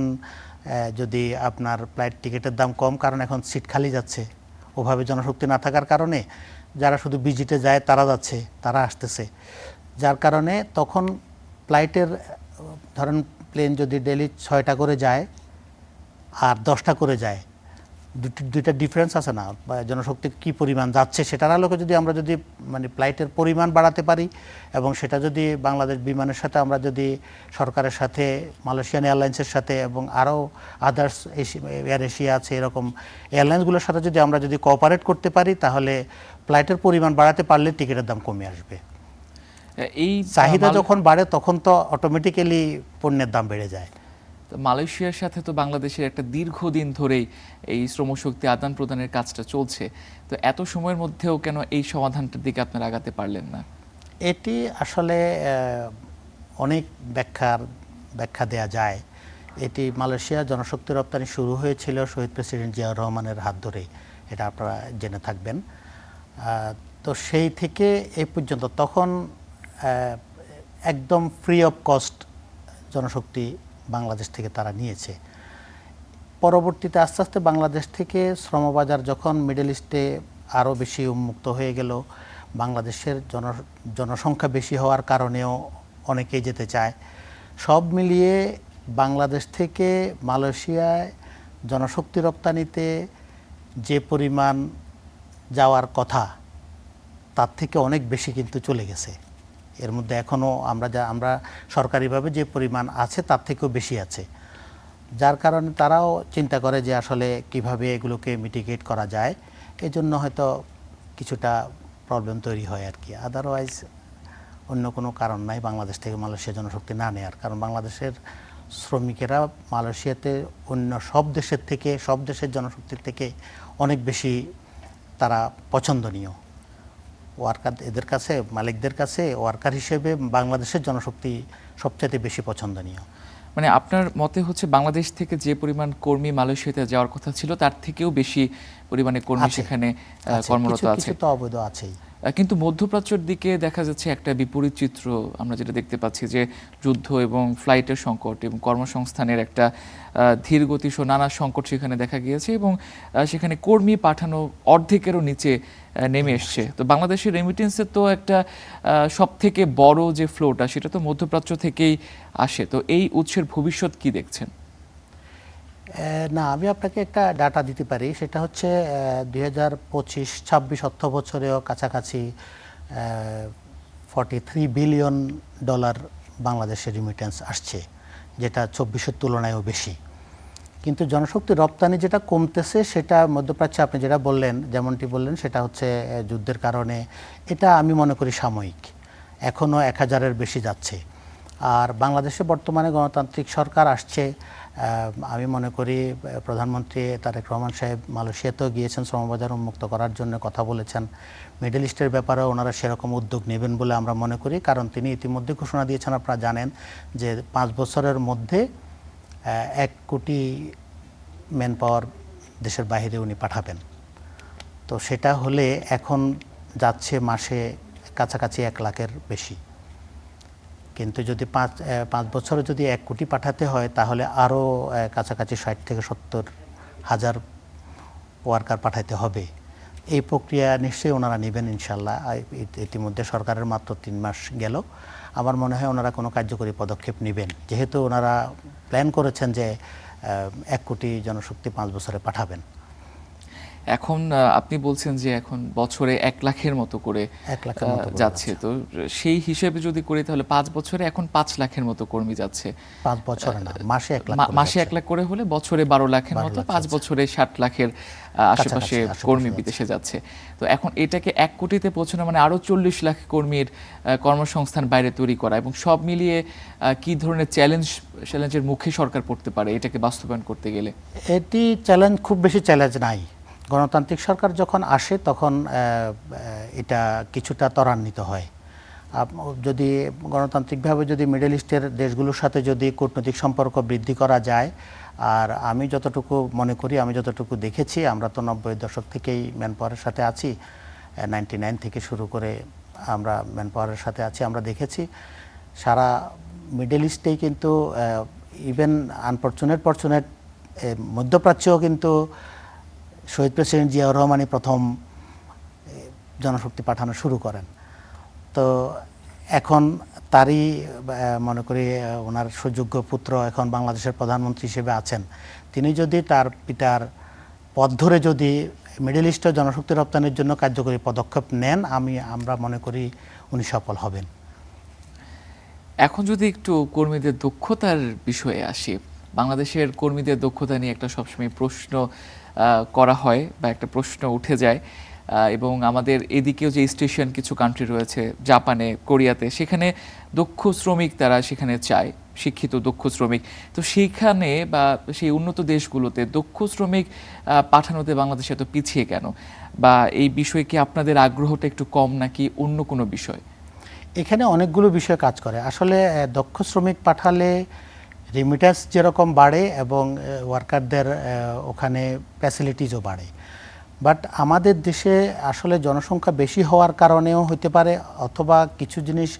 যদি আপনার ফ্লাইট টিকিটের দাম কম, কারণ এখন সিট খালি যাচ্ছে, ওভাবে জনশক্তি না থাকার কারণে যারা শুধু ভিজিটে যায় তারা যাচ্ছে, তারা আসতেছে, যার কারণে তখন ফ্লাইটের ধরেন প্লেন যদি ডেলি 6টা করে যায় আর 10টা করে যায়, দুইটা ডিফারেন্স আছে না, বা জনশক্তি কি পরিমাণ যাচ্ছে সেটার আলোকে যদি আমরা যদি মানে ফ্লাইটের পরিমাণ বাড়াতে পারি এবং সেটা যদি বাংলাদেশ বিমানের সাথে আমরা যদি সরকারের সাথে, মালয়েশিয়ান এয়ারলাইন্সের সাথে এবং আরও আদার্স এয়ার এশিয়া আছে এরকম এয়ারলাইন্সগুলোর সাথে যদি আমরা যদি কোঅপারেট করতে পারি, তাহলে ফ্লাইটের পরিমাণ বাড়াতে পারলে টিকিটের দাম কমে আসবে। এই চাহিদা যখন বাড়ে তখন তো অটোমেটিক্যালি পণ্যের দাম বেড়ে যায়। মালয়েশিয়ার সাথে তো বাংলাদেশের একটা দীর্ঘদিন ধরেই এই শ্রমশক্তি আদান প্রদানের কাজটা চলছে, তো এত সময়ের মধ্যেও কেন এই সমাধানটার দিকে আপনারা আগাতে পারলেন না? এটি আসলে অনেক ব্যাখ্যা দেয়া যায়। এটি মালয়েশিয়া জনশক্তি রপ্তানি শুরু হয়েছিল শহীদ প্রেসিডেন্ট জিয়াউর রহমানের হাত ধরে, এটা আপনারা জেনে থাকবেন। তো সেই থেকে এই পর্যন্ত তখন একদম ফ্রি অফ কস্ট জনশক্তি বাংলাদেশ থেকে তারা নিয়েছে। পরবর্তীতে আস্তে আস্তে বাংলাদেশ থেকে শ্রমবাজার যখন মিডল ইস্টে আরও বেশি উন্মুক্ত হয়ে গেল, বাংলাদেশের জনসংখ্যা বেশি হওয়ার কারণেও অনেকেই যেতে চায়, সব মিলিয়ে বাংলাদেশ থেকে মালয়েশিয়ায় জনশক্তি রপ্তানিতে যে পরিমাণ যাওয়ার কথা তার থেকে অনেক বেশি কিন্তু চলে গেছে। এর মধ্যে এখনও আমরা সরকারিভাবে যে পরিমাণ আছে তার থেকেও বেশি আছে, যার কারণে তারাও চিন্তা করে যে আসলে কিভাবে এগুলোকে মিটিগেট করা যায়। এজন্য হয়তো কিছুটা প্রবলেম তৈরি হয় আর কি, আদারওয়াইজ অন্য কোনো কারণ নাই বাংলাদেশ থেকে মালয়েশিয়া জনশক্তি না নেওয়ার। কারণ বাংলাদেশের শ্রমিকেরা মালয়েশিয়াতে অন্য সব দেশের জনশক্তির থেকে অনেক বেশি তারা পছন্দনীয়। ওয়ার্কার এদের কাছে, মালিকদের কাছে ওয়ার্কার হিসেবে বাংলাদেশের জনশক্তি সবচেয়ে বেশি পছন্দনীয়। মানে আপনার মতে হচ্ছে বাংলাদেশ থেকে যে পরিমাণ কর্মী মালয়েশিয়াতে যাওয়ার কথা ছিল তার থেকেও বেশি পরিমাণে কর্মী সেখানে কর্মরত আছে। কিছু তো অবৈধ আছেই। কিন্তু মধ্যপ্রাচ্যের দিকে দেখা যাচ্ছে একটা বিপরীত চিত্র আমরা যেটা দেখতে পাচ্ছি, যে যুদ্ধ এবং ফ্লাইটের সংকট এবং কর্মসংস্থানের একটা ধীরগতি নানা সংকট সেখানে দেখা গিয়েছে এবং সেখানে কর্মী পাঠানো অর্ধেকেরও নিচে নেমে এসছে। তো বাংলাদেশের রেমিটেন্সের তো একটা সব থেকে বড় যে ফ্লোটা সেটা তো মধ্যপ্রাচ্য থেকেই আসে, তো এই উৎসের ভবিষ্যৎ কি দেখছেন? না, আমি আপনাকে একটা ডাটা দিতে পারি, সেটা হচ্ছে 2025-26 অর্থ বছরেও কাছাকাছি $43 বিলিয়ন বাংলাদেশের রিমিটেন্স আসছে, যেটা 24-এর তুলনায়ও বেশি। কিন্তু জনশক্তি রপ্তানি যেটা কমতেছে সেটা মধ্যপ্রাচ্যে আপনি যেটা বললেন, যেমনটি বললেন, সেটা হচ্ছে যুদ্ধের কারণে। এটা আমি মনে করি সাময়িক, এখনও 1000-এর বেশি যাচ্ছে। আর বাংলাদেশে বর্তমানে গণতান্ত্রিক সরকার আসছে, আমি মনে করি প্রধানমন্ত্রী তারেক রহমান সাহেব মালয়েশিয়াতেও গিয়েছেন, শ্রমবাজার উন্মুক্ত করার জন্য কথা বলেছেন। মিডল ইস্টের ব্যাপারেও ওনারা সেরকম উদ্যোগ নেবেন বলে আমরা মনে করি, কারণ তিনি ইতিমধ্যে ঘোষণা দিয়েছেন, আপনারা জানেন যে 5 বছরের মধ্যে 1 কোটি ম্যান পাওয়ার দেশের বাইরে উনি পাঠাবেন। তো সেটা হলে এখন যাচ্ছে মাসে কাছাকাছি 1 লাখের বেশি, কিন্তু যদি 5 বছরে যদি 1 কোটি পাঠাতে হয় তাহলে আরও কাছাকাছি 60 থেকে 70 হাজার ওয়ার্কার পাঠাতে হবে। এই প্রক্রিয়া নিশ্চয়ই ওনারা নেবেন ইনশাল্লাহ। ইতিমধ্যে সরকারের মাত্র 3 মাস গেল, আমার মনে হয় ওনারা কোনো কার্যকরী পদক্ষেপ নেবেন, যেহেতু ওনারা প্ল্যান করেছেন যে 1 কোটি জনশক্তি 5 বছরে পাঠাবেন। এখন আপনি বলছেন যে এখন বছরে 1 লাখের মতো করে যাচ্ছে, তো সেই হিসেবে যদি করি তাহলে 5 বছরে এখন 5 লাখের মতো কর্মী যাচ্ছে। 5 বছরে না, মাসে 1 লাখ করে হলে বছরে 12 লাখের মতো, 5 বছরে 60 লাখের আশেপাশে কর্মী বিদেশে যাচ্ছে। তো এখন এটাকে 1 কোটিতে পৌঁছানো মানে আরও 40 লাখ কর্মীর কর্মসংস্থান বাইরে তৈরি করা, এবং সব মিলিয়ে কি ধরনের চ্যালেঞ্জের মুখে সরকার পড়তে পারে এটাকে বাস্তবায়ন করতে গেলে? এটি চ্যালেঞ্জ, খুব বেশি চ্যালেঞ্জ নাই। গণতান্ত্রিক সরকার যখন আসে তখন এটা কিছুটা ত্বরান্বিত হয়। যদি গণতান্ত্রিকভাবে যদি মিডল ইস্টের দেশগুলোর সাথে যদি কূটনৈতিক সম্পর্ক বৃদ্ধি করা যায়, আর আমি যতটুকু মনে করি, আমি যতটুকু দেখেছি, আমরা তো 90-এর দশক থেকেই ম্যান পাওয়ারের সাথে আছি, 99 থেকে শুরু করে আমরা ম্যান পাওয়ারের সাথে আছি, আমরা দেখেছি সারা মিডল ইস্টেই কিন্তু ইভেন আনফরচুনেট মধ্যপ্রাচ্যেও কিন্তু শহীদ প্রেসিডেন্ট জিয়াউর রহমানই প্রথম জনশক্তি পাঠানো শুরু করেন। তো এখন তারই মনে করি ওনার সুযোগ্য পুত্র এখন বাংলাদেশের প্রধানমন্ত্রী হিসেবে আছেন। তিনি যদি তার পিতার পথ ধরে যদি মিডল ইস্টে জনশক্তি রপ্তানির জন্য কার্যকরী পদক্ষেপ নেন, আমরা মনে করি উনি সফল হবেন। এখন যদি একটু কর্মীদের দক্ষতার বিষয়ে আসি, বাংলাদেশের কর্মীদের দক্ষতা নিয়ে একটা সবসময় প্রশ্ন করা হয় বা একটা প্রশ্ন উঠে যায়, এবং আমাদের এদিকেও যে স্টেশন কিছু কান্ট্রি রয়েছে, জাপানে, কোরিয়াতে, সেখানে দক্ষ শ্রমিক তারা সেখানে চায়, শিক্ষিত দক্ষ শ্রমিক। তো সেইখানে বা সেই উন্নত দেশগুলোতে দক্ষ শ্রমিক পাঠানোতে বাংলাদেশ এত পিছিয়ে কেন? বা এই বিষয়ে কি আপনাদের আগ্রহটা একটু কম নাকি অন্য কোনো বিষয়? এখানে অনেকগুলো বিষয় কাজ করে। আসলে দক্ষ শ্রমিক পাঠালে রেমিটেন্স যেরকম বাড়ে এবং ওয়ার্কারদের ওখানে ফ্যাসিলিটিসও বাড়ে, বাট আমাদের দেশে আসলে জনসংখ্যা বেশি হওয়ার কারণেও হতে পারে, অথবা কিছু জিনিস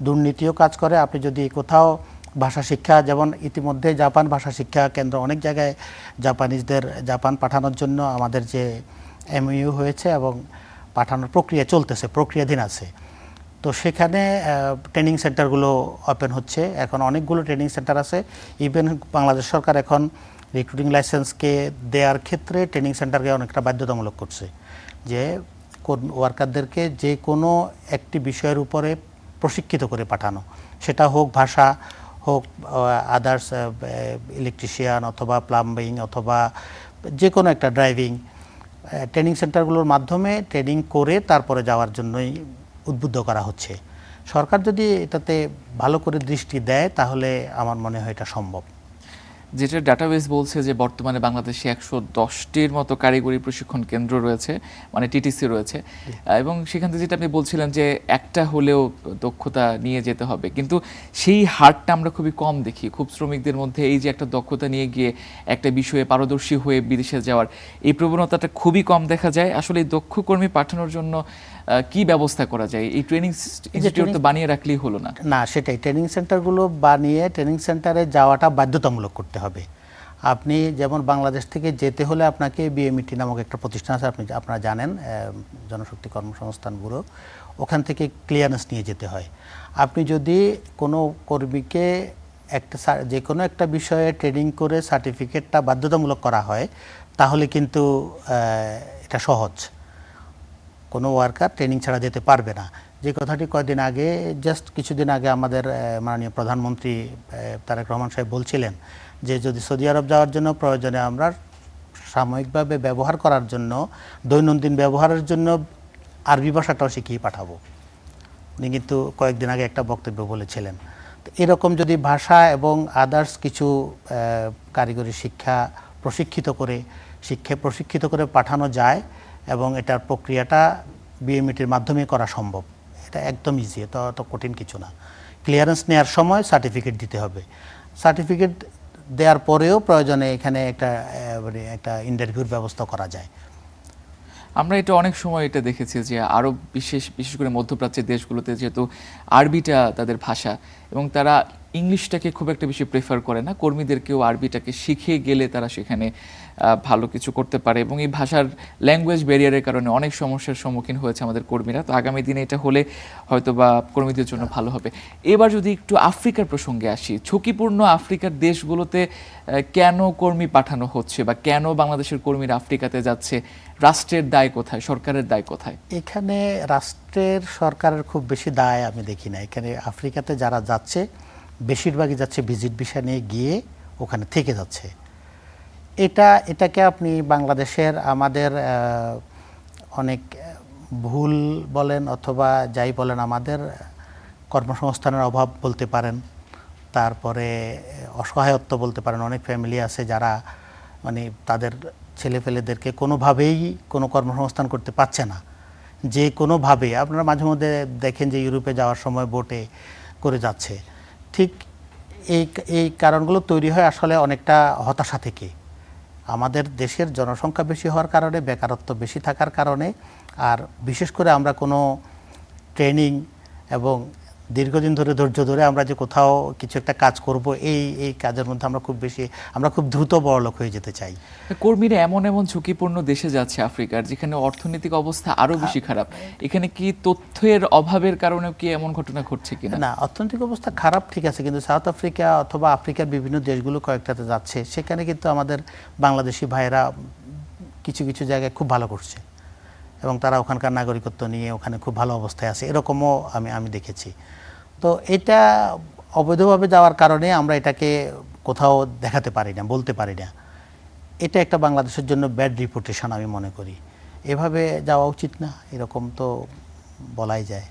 দুর্নীতিও কাজ করে। আপনি যদি কোথাও ভাষা শিক্ষা, যেমন ইতিমধ্যে জাপান ভাষা শিক্ষা কেন্দ্র অনেক জায়গায় জাপানিজদের জাপান পাঠানোর জন্য আমাদের যে MOU হয়েছে এবং পাঠানোর প্রক্রিয়া চলতেছে, প্রক্রিয়াধীন আছে। তো সেখানে ট্রেনিং সেন্টারগুলো ওপেন হচ্ছে, এখন অনেকগুলো ট্রেনিং সেন্টার আছে। ইভেন বাংলাদেশ সরকার এখন রিক্রুটিং লাইসেন্সকে দেওয়ার ক্ষেত্রে ট্রেনিং সেন্টারকে অনেকটা বাধ্যতামূলক করছে, যে ওয়ার্কারদেরকে যে কোনো একটি বিষয়ের উপরে প্রশিক্ষিত করে পাঠানো, সেটা হোক ভাষা, হোক আদার্স ইলেকট্রিশিয়ান অথবা প্লাম্বিং অথবা যে কোনো একটা ড্রাইভিং, ট্রেনিং সেন্টারগুলোর মাধ্যমে ট্রেনিং করে তারপরে যাওয়ার জন্যই উদ্বুদ্ধ করা হচ্ছে। সরকার যদি এটাতে ভালো করে দৃষ্টি দেয় তাহলে আমার মনে হয় এটা সম্ভব। যেটা ডাটাবেস বলছে যে বর্তমানে বাংলাদেশে 110টির মতো কারিগরি প্রশিক্ষণ কেন্দ্র রয়েছে, মানে টিটিসি রয়েছে, এবং সেখান থেকে যেটা আপনি বলছিলেন যে একটা হলেও দক্ষতা নিয়ে যেতে হবে, কিন্তু সেই হারটা আমরা খুবই কম দেখি। খুব শ্রমিকদের মধ্যে এই যে একটা দক্ষতা নিয়ে গিয়ে একটা বিষয়ে পারদর্শী হয়ে বিদেশে যাওয়ার এই প্রবণতাটা খুবই কম দেখা যায়। আসলে এই দক্ষ কর্মী পাঠানোর জন্য কি ব্যবস্থা করা যায়? এই ট্রেনিং ইনস্টিটিউট তো বানিয়ে রাখলেই হলো না। না, সেটাই, ট্রেনিং সেন্টারগুলো বানিয়ে ট্রেনিং সেন্টারে যাওয়াটা বাধ্যতামূলক করতে হবে। আপনি যেমন বাংলাদেশ থেকে যেতে হলে আপনাকে বিএমইটি নামক একটা প্রতিষ্ঠান আছে, আপনারা জানেন, জনশক্তি কর্মসংস্থান ব্যুরো, ওখান থেকে ক্লিয়ারেন্স নিয়ে যেতে হয়। আপনি যদি কোনো কর্মীকে যে কোনো একটা বিষয়ে ট্রেনিং করে সার্টিফিকেটটা বাধ্যতামূলক করা হয়, তাহলে কিন্তু এটা সহজ, কোনো ওয়ার্কার ট্রেনিং ছাড়া যেতে পারবে না। যে কথাটি কয়েকদিন আগে, জাস্ট কিছুদিন আগে আমাদের মাননীয় প্রধানমন্ত্রী তারেক রহমান সাহেব বলছিলেন যে যদি সৌদি আরব যাওয়ার জন্য প্রয়োজনে আমরা সাময়িকভাবে ব্যবহার করার জন্য, দৈনন্দিন ব্যবহারের জন্য আরবি ভাষাটাও শিখিয়ে পাঠাবো। উনি কিন্তু কয়েকদিন আগে একটা বক্তব্য বলেছিলেন। তো এরকম যদি ভাষা এবং আদার্স কিছু কারিগরি শিক্ষা প্রশিক্ষিত করে পাঠানো যায় এবং এটার প্রক্রিয়াটা বিএমইটির মাধ্যমে করা সম্ভব, এটা একদম ইজি, তো কঠিন কিছু না। ক্লিয়ারেন্স নেওয়ার সময় সার্টিফিকেট দিতে হবে, সার্টিফিকেট দেওয়ার পরেও প্রয়োজনে এখানে একটা ইন্টারভিউর ব্যবস্থা করা যায়। আমরা এটা অনেক সময় এটা দেখেছি যে আরও বিশেষ করে মধ্যপ্রাচ্যের দেশগুলোতে যেহেতু আরবিটা তাদের ভাষা এবং তারা ইংলিশটাকে খুব একটা বেশি প্রেফার করে না, কর্মীদেরকেও আরবিটাকে শিখে গেলে তারা সেখানে ভালো কিছু করতে পারে, এবং এই ভাষার ল্যাঙ্গুয়েজ ব্যারিয়ারের কারণে অনেক সমস্যার সম্মুখীন হয়েছে আমাদের কর্মীরা। তো আগামী দিনে এটা হলে হয়তো বা কর্মীদের জন্য ভালো হবে। এবার যদি একটু আফ্রিকার প্রসঙ্গে আসি, ঝুঁকিপূর্ণ আফ্রিকার দেশগুলোতে কেন কর্মী পাঠানো হচ্ছে বা কেন বাংলাদেশের কর্মীরা আফ্রিকাতে যাচ্ছে? রাষ্ট্রের দায় কোথায়, সরকারের দায় কোথায়? এখানে রাষ্ট্রের সরকারের খুব বেশি দায় আমি দেখি না। এখানে আফ্রিকাতে যারা যাচ্ছে বেশিরভাগই যাচ্ছে ভিজিট ভিসা নিয়ে গিয়ে ওখানে থেকে যাচ্ছে। এটাকে আপনি বাংলাদেশের আমাদের অনেক ভুল বলেন অথবা যাই বলেন, আমাদের কর্মসংস্থানের অভাব বলতে পারেন, তারপরে অসহায়ত্ব বলতে পারেন। অনেক ফ্যামিলি আছে যারা মানে তাদের ছেলেপেলেদেরকে কোনোভাবেই কোনো কর্মসংস্থান করতে পারছে না, যে কোনোভাবে, আপনারা মাঝে মধ্যে দেখেন যে ইউরোপে যাওয়ার সময় বোটে করে যাচ্ছে, ঠিক এই কারণগুলো তৈরি হয় আসলে অনেকটা হতাশা থেকে। আমাদের দেশের জনসংখ্যা বেশি হওয়ার কারণে, বেকারত্ব বেশি থাকার কারণে, আর বিশেষ করে আমরা কোনো ট্রেনিং এবং দীর্ঘদিন ধরে ধৈর্য ধরে আমরা যে কোথাও কিছু একটা কাজ করব, এই কাজের মধ্যে আমরা খুব দ্রুত বড়লোক হয়ে যেতে চাই। কর্মীরা এমন ঝুঁকিপূর্ণ দেশে যাচ্ছে আফ্রিকার, যেখানে অর্থনৈতিক অবস্থা আরো বেশি খারাপ। এখানে কি তথ্যের অভাবের কারণে কি এমন ঘটনা ঘটছে কিনা? না, অর্থনৈতিক অবস্থা খারাপ ঠিক আছে, কিন্তু সাউথ আফ্রিকা অথবা আফ্রিকার বিভিন্ন দেশগুলো কয়েকটাতে যাচ্ছে, সেখানে কিন্তু আমাদের বাংলাদেশি ভাইয়েরা কিছু কিছু জায়গায় খুব ভালো করছে এবং তারা ওখানকার নাগরিকত্ব নিয়ে ওখানে খুব ভালো অবস্থায় আছে, এরকমও আমি দেখেছি। তো এটা অবৈধভাবে যাওয়ার কারণে আমরা এটাকে কোথাও দেখাতে পারি না, বলতে পারি না। এটা একটা বাংলাদেশের জন্য ব্যাড রিপুটেশন আমি মনে করি। এভাবে যাওয়া উচিত না, এরকম তো বলাই যায়।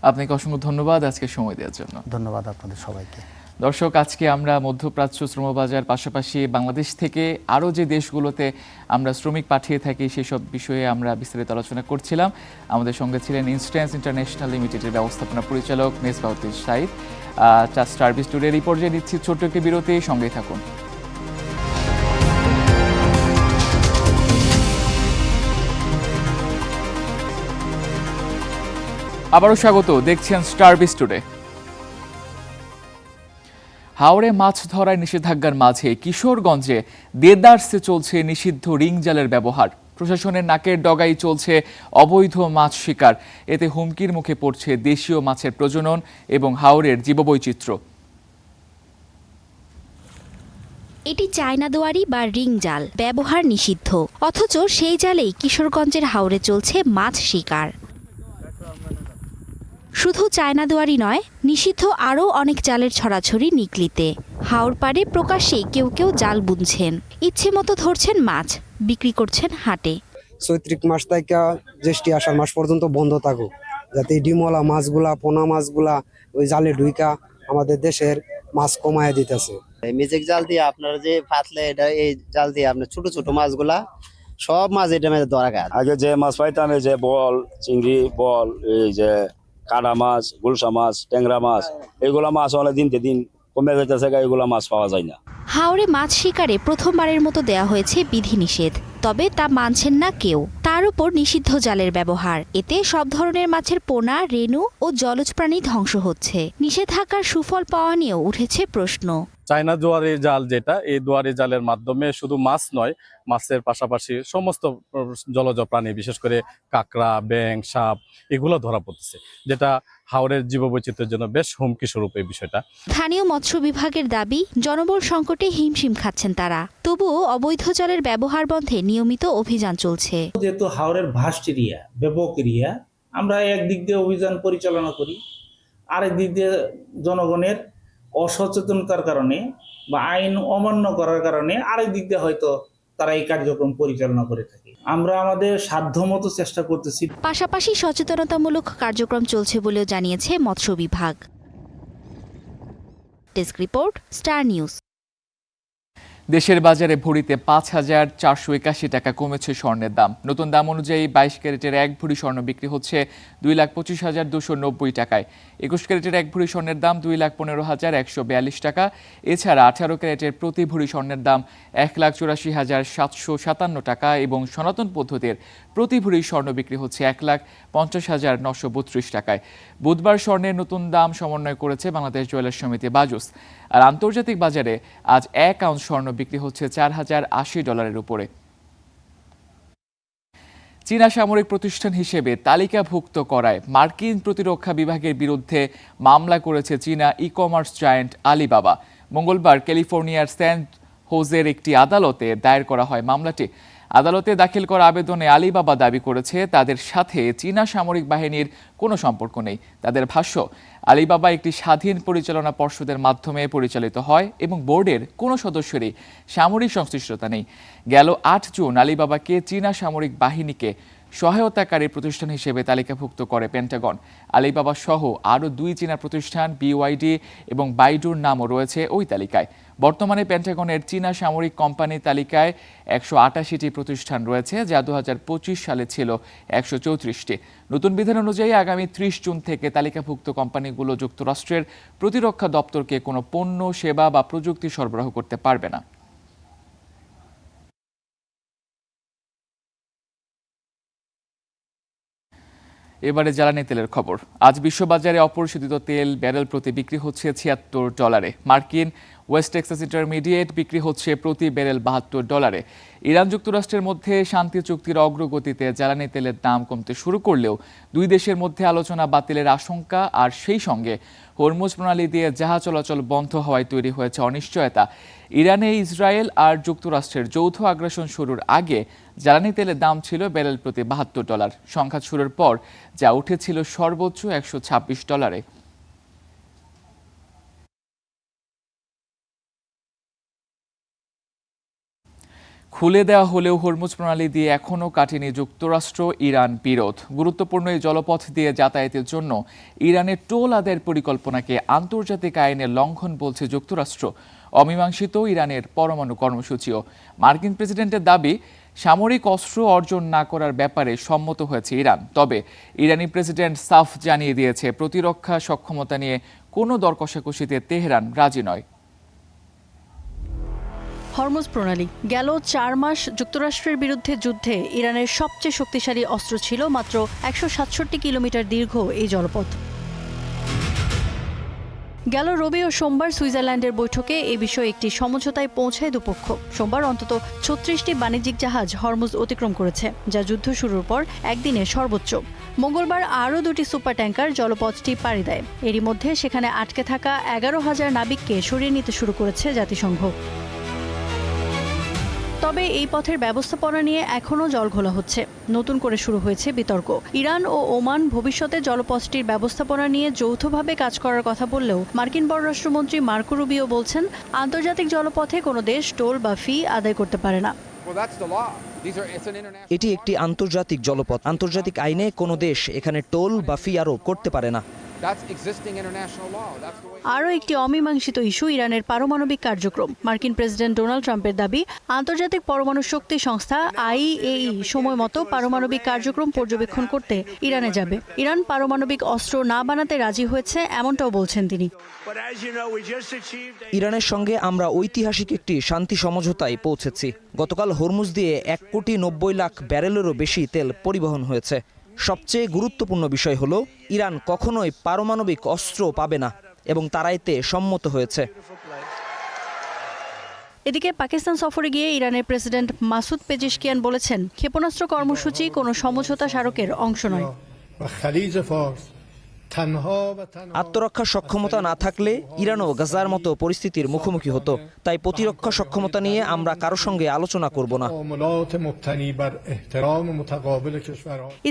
আপনাকে অসংখ্য ধন্যবাদ আজকে সময় দেওয়ার জন্য। ধন্যবাদ আপনাদের সবাইকে। দর্শক, আজকে আমরা মধ্যপ্রাচ্য শ্রমবাজার পাশাপাশি বাংলাদেশ থেকে আরও যে দেশগুলোতে আমরা শ্রমিক পাঠিয়ে থাকি সেসব বিষয়ে আমরা বিস্তারিত আলোচনা করছিলাম। আমাদের সঙ্গে ছিলেন ইনস্ট্যান্স ইন্টারন্যাশনাল লিমিটেডের ব্যবস্থাপনা পরিচালক মেজবাউদ্দিন সাইদ। সার্ভিস ট্যুরের এই পর্যায়ে নিচ্ছি ছোট্ট একটি বিরতি, সঙ্গেই থাকুন। আবারও স্বাগত, দেখছেন স্টারভিস টুডে। হাওরে মাছ ধরার নিষেধাজ্ঞার মাঝে কিশোরগঞ্জে দেদারসে চলছে নিষিদ্ধ রিং জালের ব্যবহার। প্রশাসনের নাকের ডগায় চলছে অবৈধ মাছ শিকার। এতে হুমকির মুখে পড়ছে দেশীয় মাছের প্রজনন এবং হাওরের জীববৈচিত্র্য। এটি চায়না দুয়ারি বা রিং জাল, ব্যবহার নিষিদ্ধ, অথচ সেই জালেই কিশোরগঞ্জের হাওরে চলছে মাছ শিকার। শুধু চায়না দুয়ারি নয়, নিষিদ্ধ আরও অনেক জালের ছড়াছড়ি নিকলিতে। হাওর পাড়ে প্রকাশ্যে কেউ কেউ জাল বুনছেন, ইচ্ছে মতো ধরছেন মাছ, বিক্রি করছেন হাটে। চৈত্রিক মাস থেকে জ্যৈষ্ঠ আষাঢ় মাস পর্যন্ত বন্ধ থাকুক, যাতে ডিমলা মাছগুলা, পোনা মাছগুলা ওই জালে ঢুইকা আমাদের দেশের মাছ কমায় দিতেছে। মিউজিক জাল দিয়ে আপনার যে ফাতলে, এটা এই জাল দিয়ে আপনার ছোট ছোট মাছগুলা সব মাছ এটা মধ্যে ধরা গেছে। আগে যে মাছ পাইতাম, এই যে বল, চিংড়ি, বল, এই যে কাটা মাছ, গুলশা মাছ, ট্যাংরা মাছ, এইগুলা মাছ অনেক দিন কমে যাইতেছে, এগুলা মাছ পাওয়া যায় না। হাওরে মাছ শিকারে প্রথমবারের মতো দেয়া হয়েছে বিধিনিষেধ, তবে তা মানছেন না কেউ। তার উপর নিষিদ্ধ জালের ব্যবহার, এতে সব ধরনের মাছের পোনা, রেণু ও জলজ প্রাণী ধ্বংস হচ্ছে। নিষেধাজ্ঞার সুফল পাওয়া নিয়েও উঠেছে প্রশ্ন। চায়না দুয়ারি জাল যেটা, এই দুয়ারি জালের মাধ্যমে শুধু মাছ নয়, মাছের পাশাপাশি সমস্ত জলজ প্রাণী, বিশেষ করে কাঁকড়া, ব্যাঙ, সাপ, এগুলো ধরা পড়তেছে, যেটা হাওরের জীববৈচিত্র্যের জন্য বেশ হুমকি স্বরূপ এই বিষয়টা। স্থানীয় মৎস্য বিভাগের দাবি, জনবল সংকটে হিমশিম খাচ্ছেন তারা। তবুও অবৈধ জলের ব্যবহার বন্ধে নিয়মিত অভিযান চলছে। যেহেতু হাওরের ভাস্ট এরিয়া, ব্যাপক এরিয়া, আমরা একদিক দিয়ে অভিযান পরিচালনা করি, আরেক দিক দিয়ে জনগণের অসচেতনতার কারণে বা আইন অমান্য করার কারণে আরেক দিক দিয়ে হয়তো তারা এই কার্যক্রম পরিচালনা করে থাকে। আমরা আমাদের সাধ্যমতো চেষ্টা করতেছি। পাশাপাশি সচেতনতামূলক কার্যক্রম চলছে বলেও জানিয়েছে মৎস্য বিভাগ। Desk report, star news. দেশের বাজারে ভরিতে ৫,৪৮১ টাকা কমেছে স্বর্ণের দাম। নতুন দাম অনুযায়ী ২২ ক্যারেটের ১ ভরি স্বর্ণ বিক্রি হচ্ছে ২,২৫,২৯০ টাকায়। ২১ ক্যারেটের ১ ভরি স্বর্ণের দাম ২,১৫,১৪২ টাকা। এছাড়া ১৮ ক্যারেটের প্রতি ভরি স্বর্ণের দাম ১,৮৪,৭৫৭ টাকা এবং সনাতন পদ্ধতির প্রতি ভরি স্বর্ণ বিক্রি হচ্ছে ১,৫০,৯৩২ টাকায়। বুধবার স্বর্ণের নতুন দাম সমন্বয় করেছে বাংলাদেশ জুয়েলার্স সমিতি বাজুস। আর আন্তর্জাতিক বাজারে আজ ১ আউন্স স্বর্ণ বিক্রি হচ্ছে $৪,০৮০ উপরে। চীনা সামরিক প্রতিষ্ঠান হিসেবে তালিকাভুক্ত করায় মার্কিন প্রতিরক্ষা বিভাগের বিরুদ্ধে মামলা করেছে চীনা ই কমার্স জায়ান্ট আলিবাবা। মঙ্গলবার ক্যালিফোর্নিয়ার স্যান হোজের একটি আদালতে দায়ের করা হয় মামলাটি। আদালতে দাখিল করা আবেদনে আলিবাবা দাবি করেছে তাদের সাথে চীনা সামরিক বাহিনীর কোনো সম্পর্ক নেই। তাদের ভাষ্য, আলিবাবা একটি স্বাধীন পরিচালনা পর্ষদের মাধ্যমে পরিচালিত হয় এবং বোর্ডের কোনো সদস্যেরই সামরিক সংশ্লিষ্টতা নেই। গেল ৮ জুন আলিবাবাকে চীনা সামরিক বাহিনীকে সহায়তাকারী প্রতিষ্ঠান হিসেবে তালিকাভুক্ত করে পেন্টাগন। আলিবাবা সহ আরও ২ চীনা প্রতিষ্ঠান, BYD এবং বাইডুর নামও রয়েছে ওই তালিকায়। বর্তমানে পেন্টাগনের চীনা সামরিক কোম্পানি তালিকায় 188টি প্রতিষ্ঠান রয়েছে, যা 2025 সালে ছিল 134টি। নতুন বিধান অনুযায়ী আগামী 30 জুন থেকে তালিকাভুক্ত কোম্পানিগুলো যুক্তরাষ্ট্রের প্রতিরক্ষা দপ্তরকে কোনো পণ্য, সেবা বা প্রযুক্তি সরবরাহ করতে পারবে না। এবারে জ্বালানি তেলের খবর। আজ বিশ্ববাজারে অপরিশোধিত তেল ব্যারেল প্রতি বিক্রি হচ্ছে $76। মার্কিন ওয়েস্ট টেক্সাস ইন্টারমিডিয়েট বিক্রি হচ্ছে প্রতি ব্যারেল $72। ইরান যুক্তরাষ্ট্রের মধ্যে শান্তি চুক্তির অগ্রগতিতে জ্বালানি তেলের দাম কমতে শুরু করলেও দুই দেশের মধ্যে আলোচনা বাতিলের আশঙ্কা আর সেই সঙ্গে হরমুজ প্রণালী দিয়ে জাহাজ চলাচল বন্ধ হওয়ায় তৈরি হয়েছে অনিশ্চয়তা। ইরানে ইসরায়েল আর যুক্তরাষ্ট্রের যৌথ আগ্রাসন শুরুর আগে জ্বালানি তেলের দাম ছিল ব্যারেল প্রতি $72। সংঘাত শুরুর পর যা উঠেছিল সর্বোচ্চ $126। খুলে দেওয়া হলেও হরমুজ প্রণালী দিয়ে এখনও কাটেনি যুক্তরাষ্ট্র ইরান বিরোধ। গুরুত্বপূর্ণ এই জলপথ দিয়ে যাতায়াতের জন্য ইরানের টোল আদায়ের পরিকল্পনাকে আন্তর্জাতিক আইনের লঙ্ঘন বলছে যুক্তরাষ্ট্র। অমীমাংসিত ইরানের পরমাণু কর্মসূচিও। মার্কিন প্রেসিডেন্টের দাবি, সামরিক অস্ত্র অর্জন না করার ব্যাপারে সম্মত হয়েছে ইরান। তবে ইরানি প্রেসিডেন্ট সাফ জানিয়ে দিয়েছে, প্রতিরক্ষা সক্ষমতা নিয়ে কোনো দর কষাকষিতে তেহরান রাজি নয়। হরমুজ প্রণালী গেল 4 মাস যুক্তরাষ্ট্রের বিরুদ্ধে যুদ্ধে ইরানের সবচেয়ে শক্তিশালী অস্ত্র ছিল মাত্র 167 কিলোমিটার দীর্ঘ এই জলপথ। গেল রবি ও সোমবার সুইজারল্যান্ডের বৈঠকে এ বিষয়ে একটি সমঝোতায় পৌঁছায় দুপক্ষ। সোমবার অন্তত 36টি বাণিজ্যিক জাহাজ হরমুজ অতিক্রম করেছে, যা যুদ্ধ শুরুর পর একদিনে সর্বোচ্চ। মঙ্গলবার আরও 2টি সুপার ট্যাঙ্কার জলপথটি পাড়ি দেয়। এরই মধ্যে সেখানে আটকে থাকা 11,000 নাবিককে সরিয়ে নিতে শুরু করেছে জাতিসংঘ। তবে এই পথের ব্যবস্থাপনা নিয়ে এখনও জলঘোলা হচ্ছে। নতুন করে শুরু হয়েছে বিতর্ক। ইরান ও ওমান ভবিষ্যতে জলপথটির ব্যবস্থাপনা নিয়ে যৌথভাবে কাজ করার কথা বললেও মার্কিন পররাষ্ট্রমন্ত্রী মার্কো রুবিও বলছেন, আন্তর্জাতিক জলপথে কোনো দেশ টোল বা ফি আদায় করতে পারে না। এটি একটি আন্তর্জাতিক জলপথ। আন্তর্জাতিক আইনে কোনো দেশ এখানে টোল বা ফি আরোপ করতে পারে না। আরও একটি অমীমাংসিত ইস্যু ইরানের পারমাণবিক কার্যক্রম। মার্কিন প্রেসিডেন্ট ডোনাল্ড ট্রাম্পের দাবি, আন্তর্জাতিক পরমাণু শক্তি সংস্থা IAEA সময় মতো পারমাণবিক কার্যক্রম পর্যবেক্ষণ করতে ইরানে যাবে। ইরান পারমাণবিক অস্ত্র না বানাতে রাজি হয়েছে, এমনটাও বলছেন তিনি। ইরানের সঙ্গে আমরা ঐতিহাসিক একটি শান্তি সমঝোতায় পৌঁছেছি। গতকাল হরমুজ দিয়ে 1,90,00,000 ব্যারেলেরও বেশি তেল পরিবহন হয়েছে। সবচেয়ে গুরুত্বপূর্ণ বিষয় হলো, ইরান কখনোই পারমাণবিক অস্ত্র পাবে না এবং তারা এতে সম্মত হয়েছে। এদিকে পাকিস্তান সফরে গিয়ে ইরানের প্রেসিডেন্ট মাসুদ পেজিশকিয়ান বলেছেন, ক্ষেপণাস্ত্র কর্মসূচি কোনো সমঝোতা স্মারকের অংশ নয়। আত্মরক্ষা সক্ষমতা না থাকলে ইরানও গাজার মতো পরিস্থিতির মুখোমুখি হতো। তাই প্রতিরক্ষা সক্ষমতা নিয়ে আমরা কারো সঙ্গে আলোচনা করব না।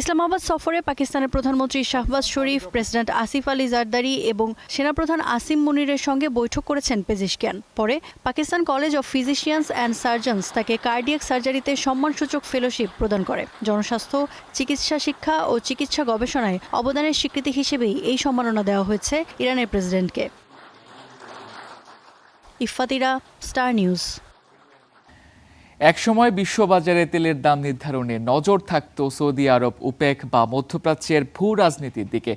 ইসলামাবাদ সফরে পাকিস্তানের প্রধানমন্ত্রী শাহবাজ শরীফ, প্রেসিডেন্ট আসিফ আলী জারদারি এবং সেনাপ্রধান আসিম মুনিরের সঙ্গে বৈঠক করেছেন পেজিশকিয়ান। পরে Pakistan college of physicians and surgeons তাকে কার্ডিয়াক সার্জারিতে সম্মানসূচক ফেলোশিপ প্রদান করে। জনস্বাস্থ্য, চিকিৎসা শিক্ষা ও চিকিৎসা গবেষণায় অবদানের স্বীকৃতি হিসেবে এই সম্মাননা দেওয়া হয়েছে ইরানের প্রেসিডেন্টকে। ইফাতিরা, স্টার নিউজ। একসময় বিশ্ববাজারে তেলের দাম নির্ধারণে নজর থাকত সৌদি আরব, ওপেক বা মধ্যপ্রাচ্যের ভূ রাজনীতির দিকে।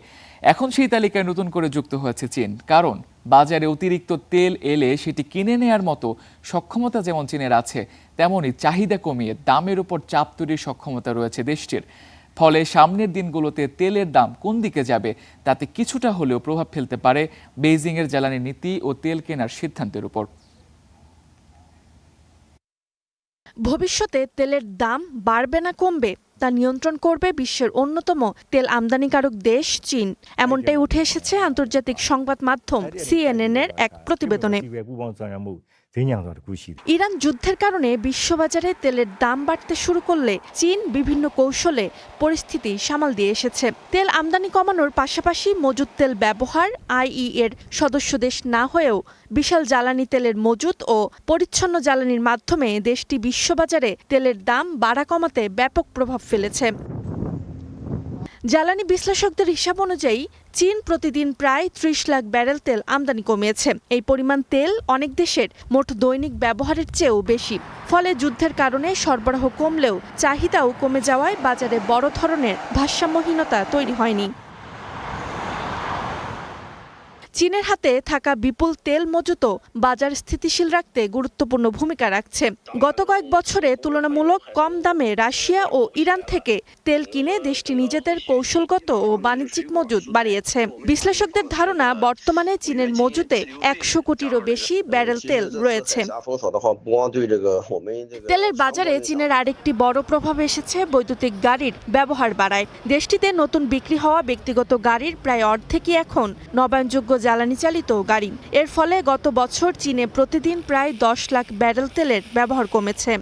এখন সেই তালিকায় নতুন করে যুক্ত হয়েছে চীন। কারণ বাজারে অতিরিক্ত তেল এলে সেটি কিনে নেয়ার মতো সক্ষমতা যেমন চীনের আছে, তেমনই চাহিদা কমিয়ে দামের উপর চাপ তৈরির সক্ষমতা রয়েছে দেশটির। ফলে সামনের দিনগুলোতে তেলের দাম কোন দিকে যাবে তাতে কিছুটা হলেও প্রভাব ফেলতে পারে বেইজিংয়ের জ্বালানি নীতি ও তেল কেনার সিদ্ধান্তের উপর। ভবিষ্যতে তেলের দাম বাড়বে না কমবে তা নিয়ন্ত্রণ করবে বিশ্বের অন্যতম তেল আমদানিকারক দেশ চীন। এমনটাই উঠে এসেছে আন্তর্জাতিক সংবাদ মাধ্যম CNN এর এক প্রতিবেদনে। ইরান যুদ্ধের কারণে বিশ্ববাজারে তেলের দাম বাড়তে শুরু করলে চীন বিভিন্ন কৌশলে পরিস্থিতি সামাল দিয়ে এসেছে। তেল আমদানি কমানোর পাশাপাশি মজুদ তেল ব্যবহার, IEA এর সদস্য দেশ না হয়েও বিশাল জ্বালানি তেলের মজুদ ও পরিচ্ছন্ন জ্বালানির মাধ্যমে দেশটি বিশ্ববাজারে তেলের দাম বাড়া কমাতে ব্যাপক প্রভাব ফেলেছে। জ্বালানি বিশ্লেষকদের হিসাব অনুযায়ী চীন প্রতিদিন প্রায় ৩০ লাখ ব্যারেল তেল আমদানি কমিয়েছে। এই পরিমাণ তেল অনেক দেশের মোট দৈনিক ব্যবহারের চেয়েও বেশি। ফলে যুদ্ধের কারণে সরবরাহ কমলেও চাহিদাও কমে যাওয়ায় বাজারে বড় ধরনের ভারসাম্যহীনতা তৈরি হয়নি। চীনের হাতে থাকা বিপুল তেল মজুতও বাজার স্থিতিশীল রাখতে গুরুত্বপূর্ণ ভূমিকা রাখছে। গত কয়েক বছরে তুলনামূলক কম দামে রাশিয়া ও ইরান থেকে তেল কিনে দেশটি নিজেদের কৌশলগত ও বাণিজ্যিক মজুত বাড়িয়েছে। বিশ্লেষকদের ধারণা, বর্তমানে চীনের মজুতে ১০০ কোটিরও বেশি ব্যারেল তেল রয়েছে। তেলের বাজারে চীনের আরেকটি বড় প্রভাব এসেছে বৈদ্যুতিক গাড়ির ব্যবহার বাড়ায়। দেশটিতে নতুন বিক্রি হওয়া ব্যক্তিগত গাড়ির প্রায় অর্ধেকই এখন নবায়নযোগ্য জ্বালানি চালিত গাড়ি। এর ফলে গত বছর চীনে প্রতিদিন প্রায় ১০ লাখ ব্যারেল তেলের ব্যবহার কমেছে।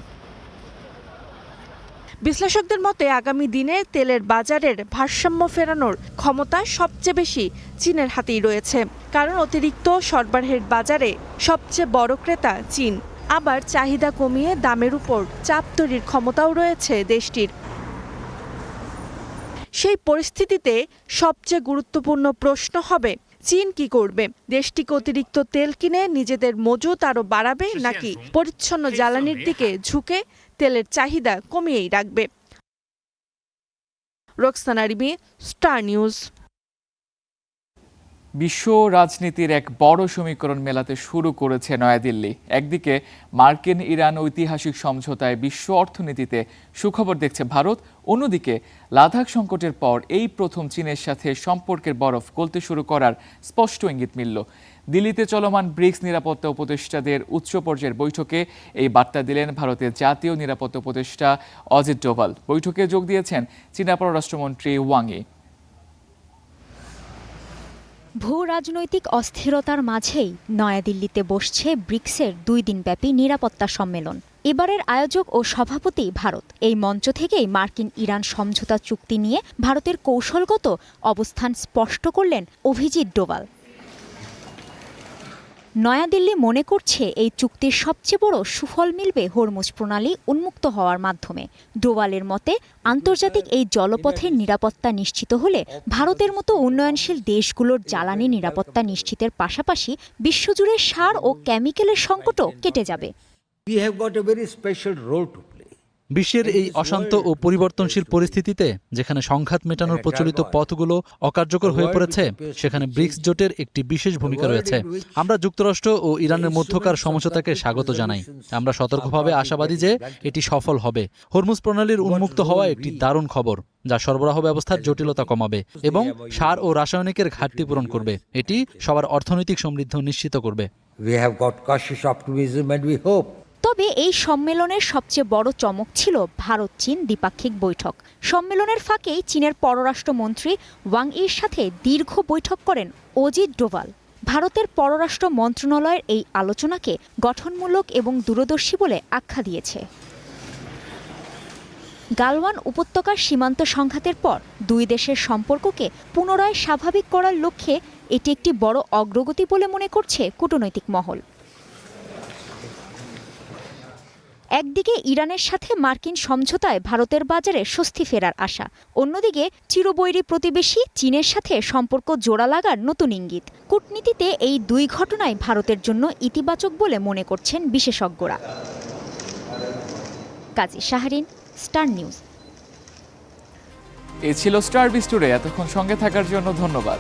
বিশ্লেষকদের মতে আগামী দিনে তেলের বাজারের ভারসাম্য ফেরানোর ক্ষমতা সবচেয়ে বেশি চীনের হাতেই রয়েছে, কারণ অতিরিক্ত সরবরাহের বাজারে সবচেয়ে বড় ক্রেতা চীন। আবার চাহিদা কমিয়ে দামের উপর চাপ তৈরির ক্ষমতাও রয়েছে দেশটির। সেই পরিস্থিতিতে সবচেয়ে গুরুত্বপূর্ণ প্রশ্ন হবে, চীন কি করবে? দেশটিকে অতিরিক্ত তেল কিনে নিজেদের মজুত আরও বাড়াবে, নাকি পরিচ্ছন্ন জ্বালানির দিকে ঝুঁকে তেলের চাহিদা কমিয়েই রাখবে? Roksana Rimi, star news. বিশ্ব রাজনীতির এক বড় সমীকরণ মেলাতে শুরু করেছে নয়াদিল্লি। একদিকে মার্কিন ইরান ঐতিহাসিক সমঝোতায় বিশ্ব অর্থনীতিতে সুখবর দেখছে ভারত, অন্যদিকে লাদাখ সংকটের পর এই প্রথম চীনের সাথে সম্পর্কের বরফ গলতে শুরু করার স্পষ্ট ইঙ্গিত মিলল। দিল্লিতে চলমান ব্রিক্স নিরাপত্তা উপদেষ্টাদের উচ্চ পর্যায়ের বৈঠকে এই বার্তা দিলেন ভারতের জাতীয় নিরাপত্তা উপদেষ্টা অজিত ডোভাল। বৈঠকে যোগ দিয়েছেন চীনা পররাষ্ট্রমন্ত্রী ওয়াং ই। ভূ রাজনৈতিক অস্থিরতার মাঝেই নয়াদিল্লিতে বসছে ব্রিক্সের ২ দিনব্যাপী নিরাপত্তা সম্মেলন। এবারের আয়োজক ও সভাপতি ভারত। এই মঞ্চ থেকেই মার্কিন ইরান সমঝোতা চুক্তি নিয়ে ভারতের কৌশলগত অবস্থান স্পষ্ট করলেন অভিজিৎ ডোভাল। নয়াদিল্লি মনে করছে এই চুক্তির সবচেয়ে বড় সুফল মিলবে হরমুজ প্রণালী উন্মুক্ত হওয়ার মাধ্যমে। ডোভালের মতে, আন্তর্জাতিক এই জলপথের নিরাপত্তা নিশ্চিত হলে ভারতের মতো উন্নয়নশীল দেশগুলোর জ্বালানি নিরাপত্তা নিশ্চিতের পাশাপাশি বিশ্বজুড়ে সার ও কেমিক্যালের সংকটও কেটে যাবে। বিশ্বের এই অশান্ত ও পরিবর্তনশীল পরিস্থিতিতে যেখানে সংঘাত মেটানোর প্রচলিত পথগুলো অকার্যকর হয়ে পড়েছে, সেখানে ব্রিক্স জোটের একটি বিশেষ ভূমিকা রয়েছে। আমরা যুক্তরাষ্ট্র ও ইরানের মধ্যকার সমঝোতাকে স্বাগত জানাই। আমরা সতর্কভাবে আশাবাদী যে এটি সফল হবে। হরমুজ প্রণালীর উন্মুক্ত হওয়া একটি দারুণ খবর, যা সরবরাহ ব্যবস্থার জটিলতা কমাবে এবং সার ও রাসায়নিকের ঘাটতি পূরণ করবে। এটি সবার অর্থনৈতিক সমৃদ্ধি নিশ্চিত করবে। তবে এই সম্মেলনের সবচেয়ে বড় চমক ছিল ভারত চীন দ্বিপাক্ষিক বৈঠক। সম্মেলনের ফাঁকেই চীনের পররাষ্ট্রমন্ত্রী ওয়াং ইর সাথে দীর্ঘ বৈঠক করেন অজিত ডোভাল। ভারতের পররাষ্ট্র মন্ত্রণালয়ের এই আলোচনাকে গঠনমূলক এবং দূরদর্শী বলে আখ্যা দিয়েছে। গালওয়ান উপত্যকার সীমান্ত সংঘাতের পর ২ দেশের সম্পর্ককে পুনরায় স্বাভাবিক করার লক্ষ্যে এটি একটি বড় অগ্রগতি বলে মনে করছে কূটনৈতিক মহল। একদিকে ইরানের সাথে মার্কিন সমঝোতায় ভারতের বাজারে স্বস্তি ফেরার আশা, অন্যদিকে চিরবৈরী প্রতিবেশী চীনের সাথে সম্পর্ক জোড়া লাগার নতুন ইঙ্গিত। কূটনীতিতে এই ২ ঘটনাই ভারতের জন্য ইতিবাচক বলে মনে করছেন বিশেষজ্ঞরা। কাজী শাহরিন, স্টার নিউজ। এ ছিল স্টার বিস্টুরে। এতক্ষণ সঙ্গে থাকার জন্য ধন্যবাদ।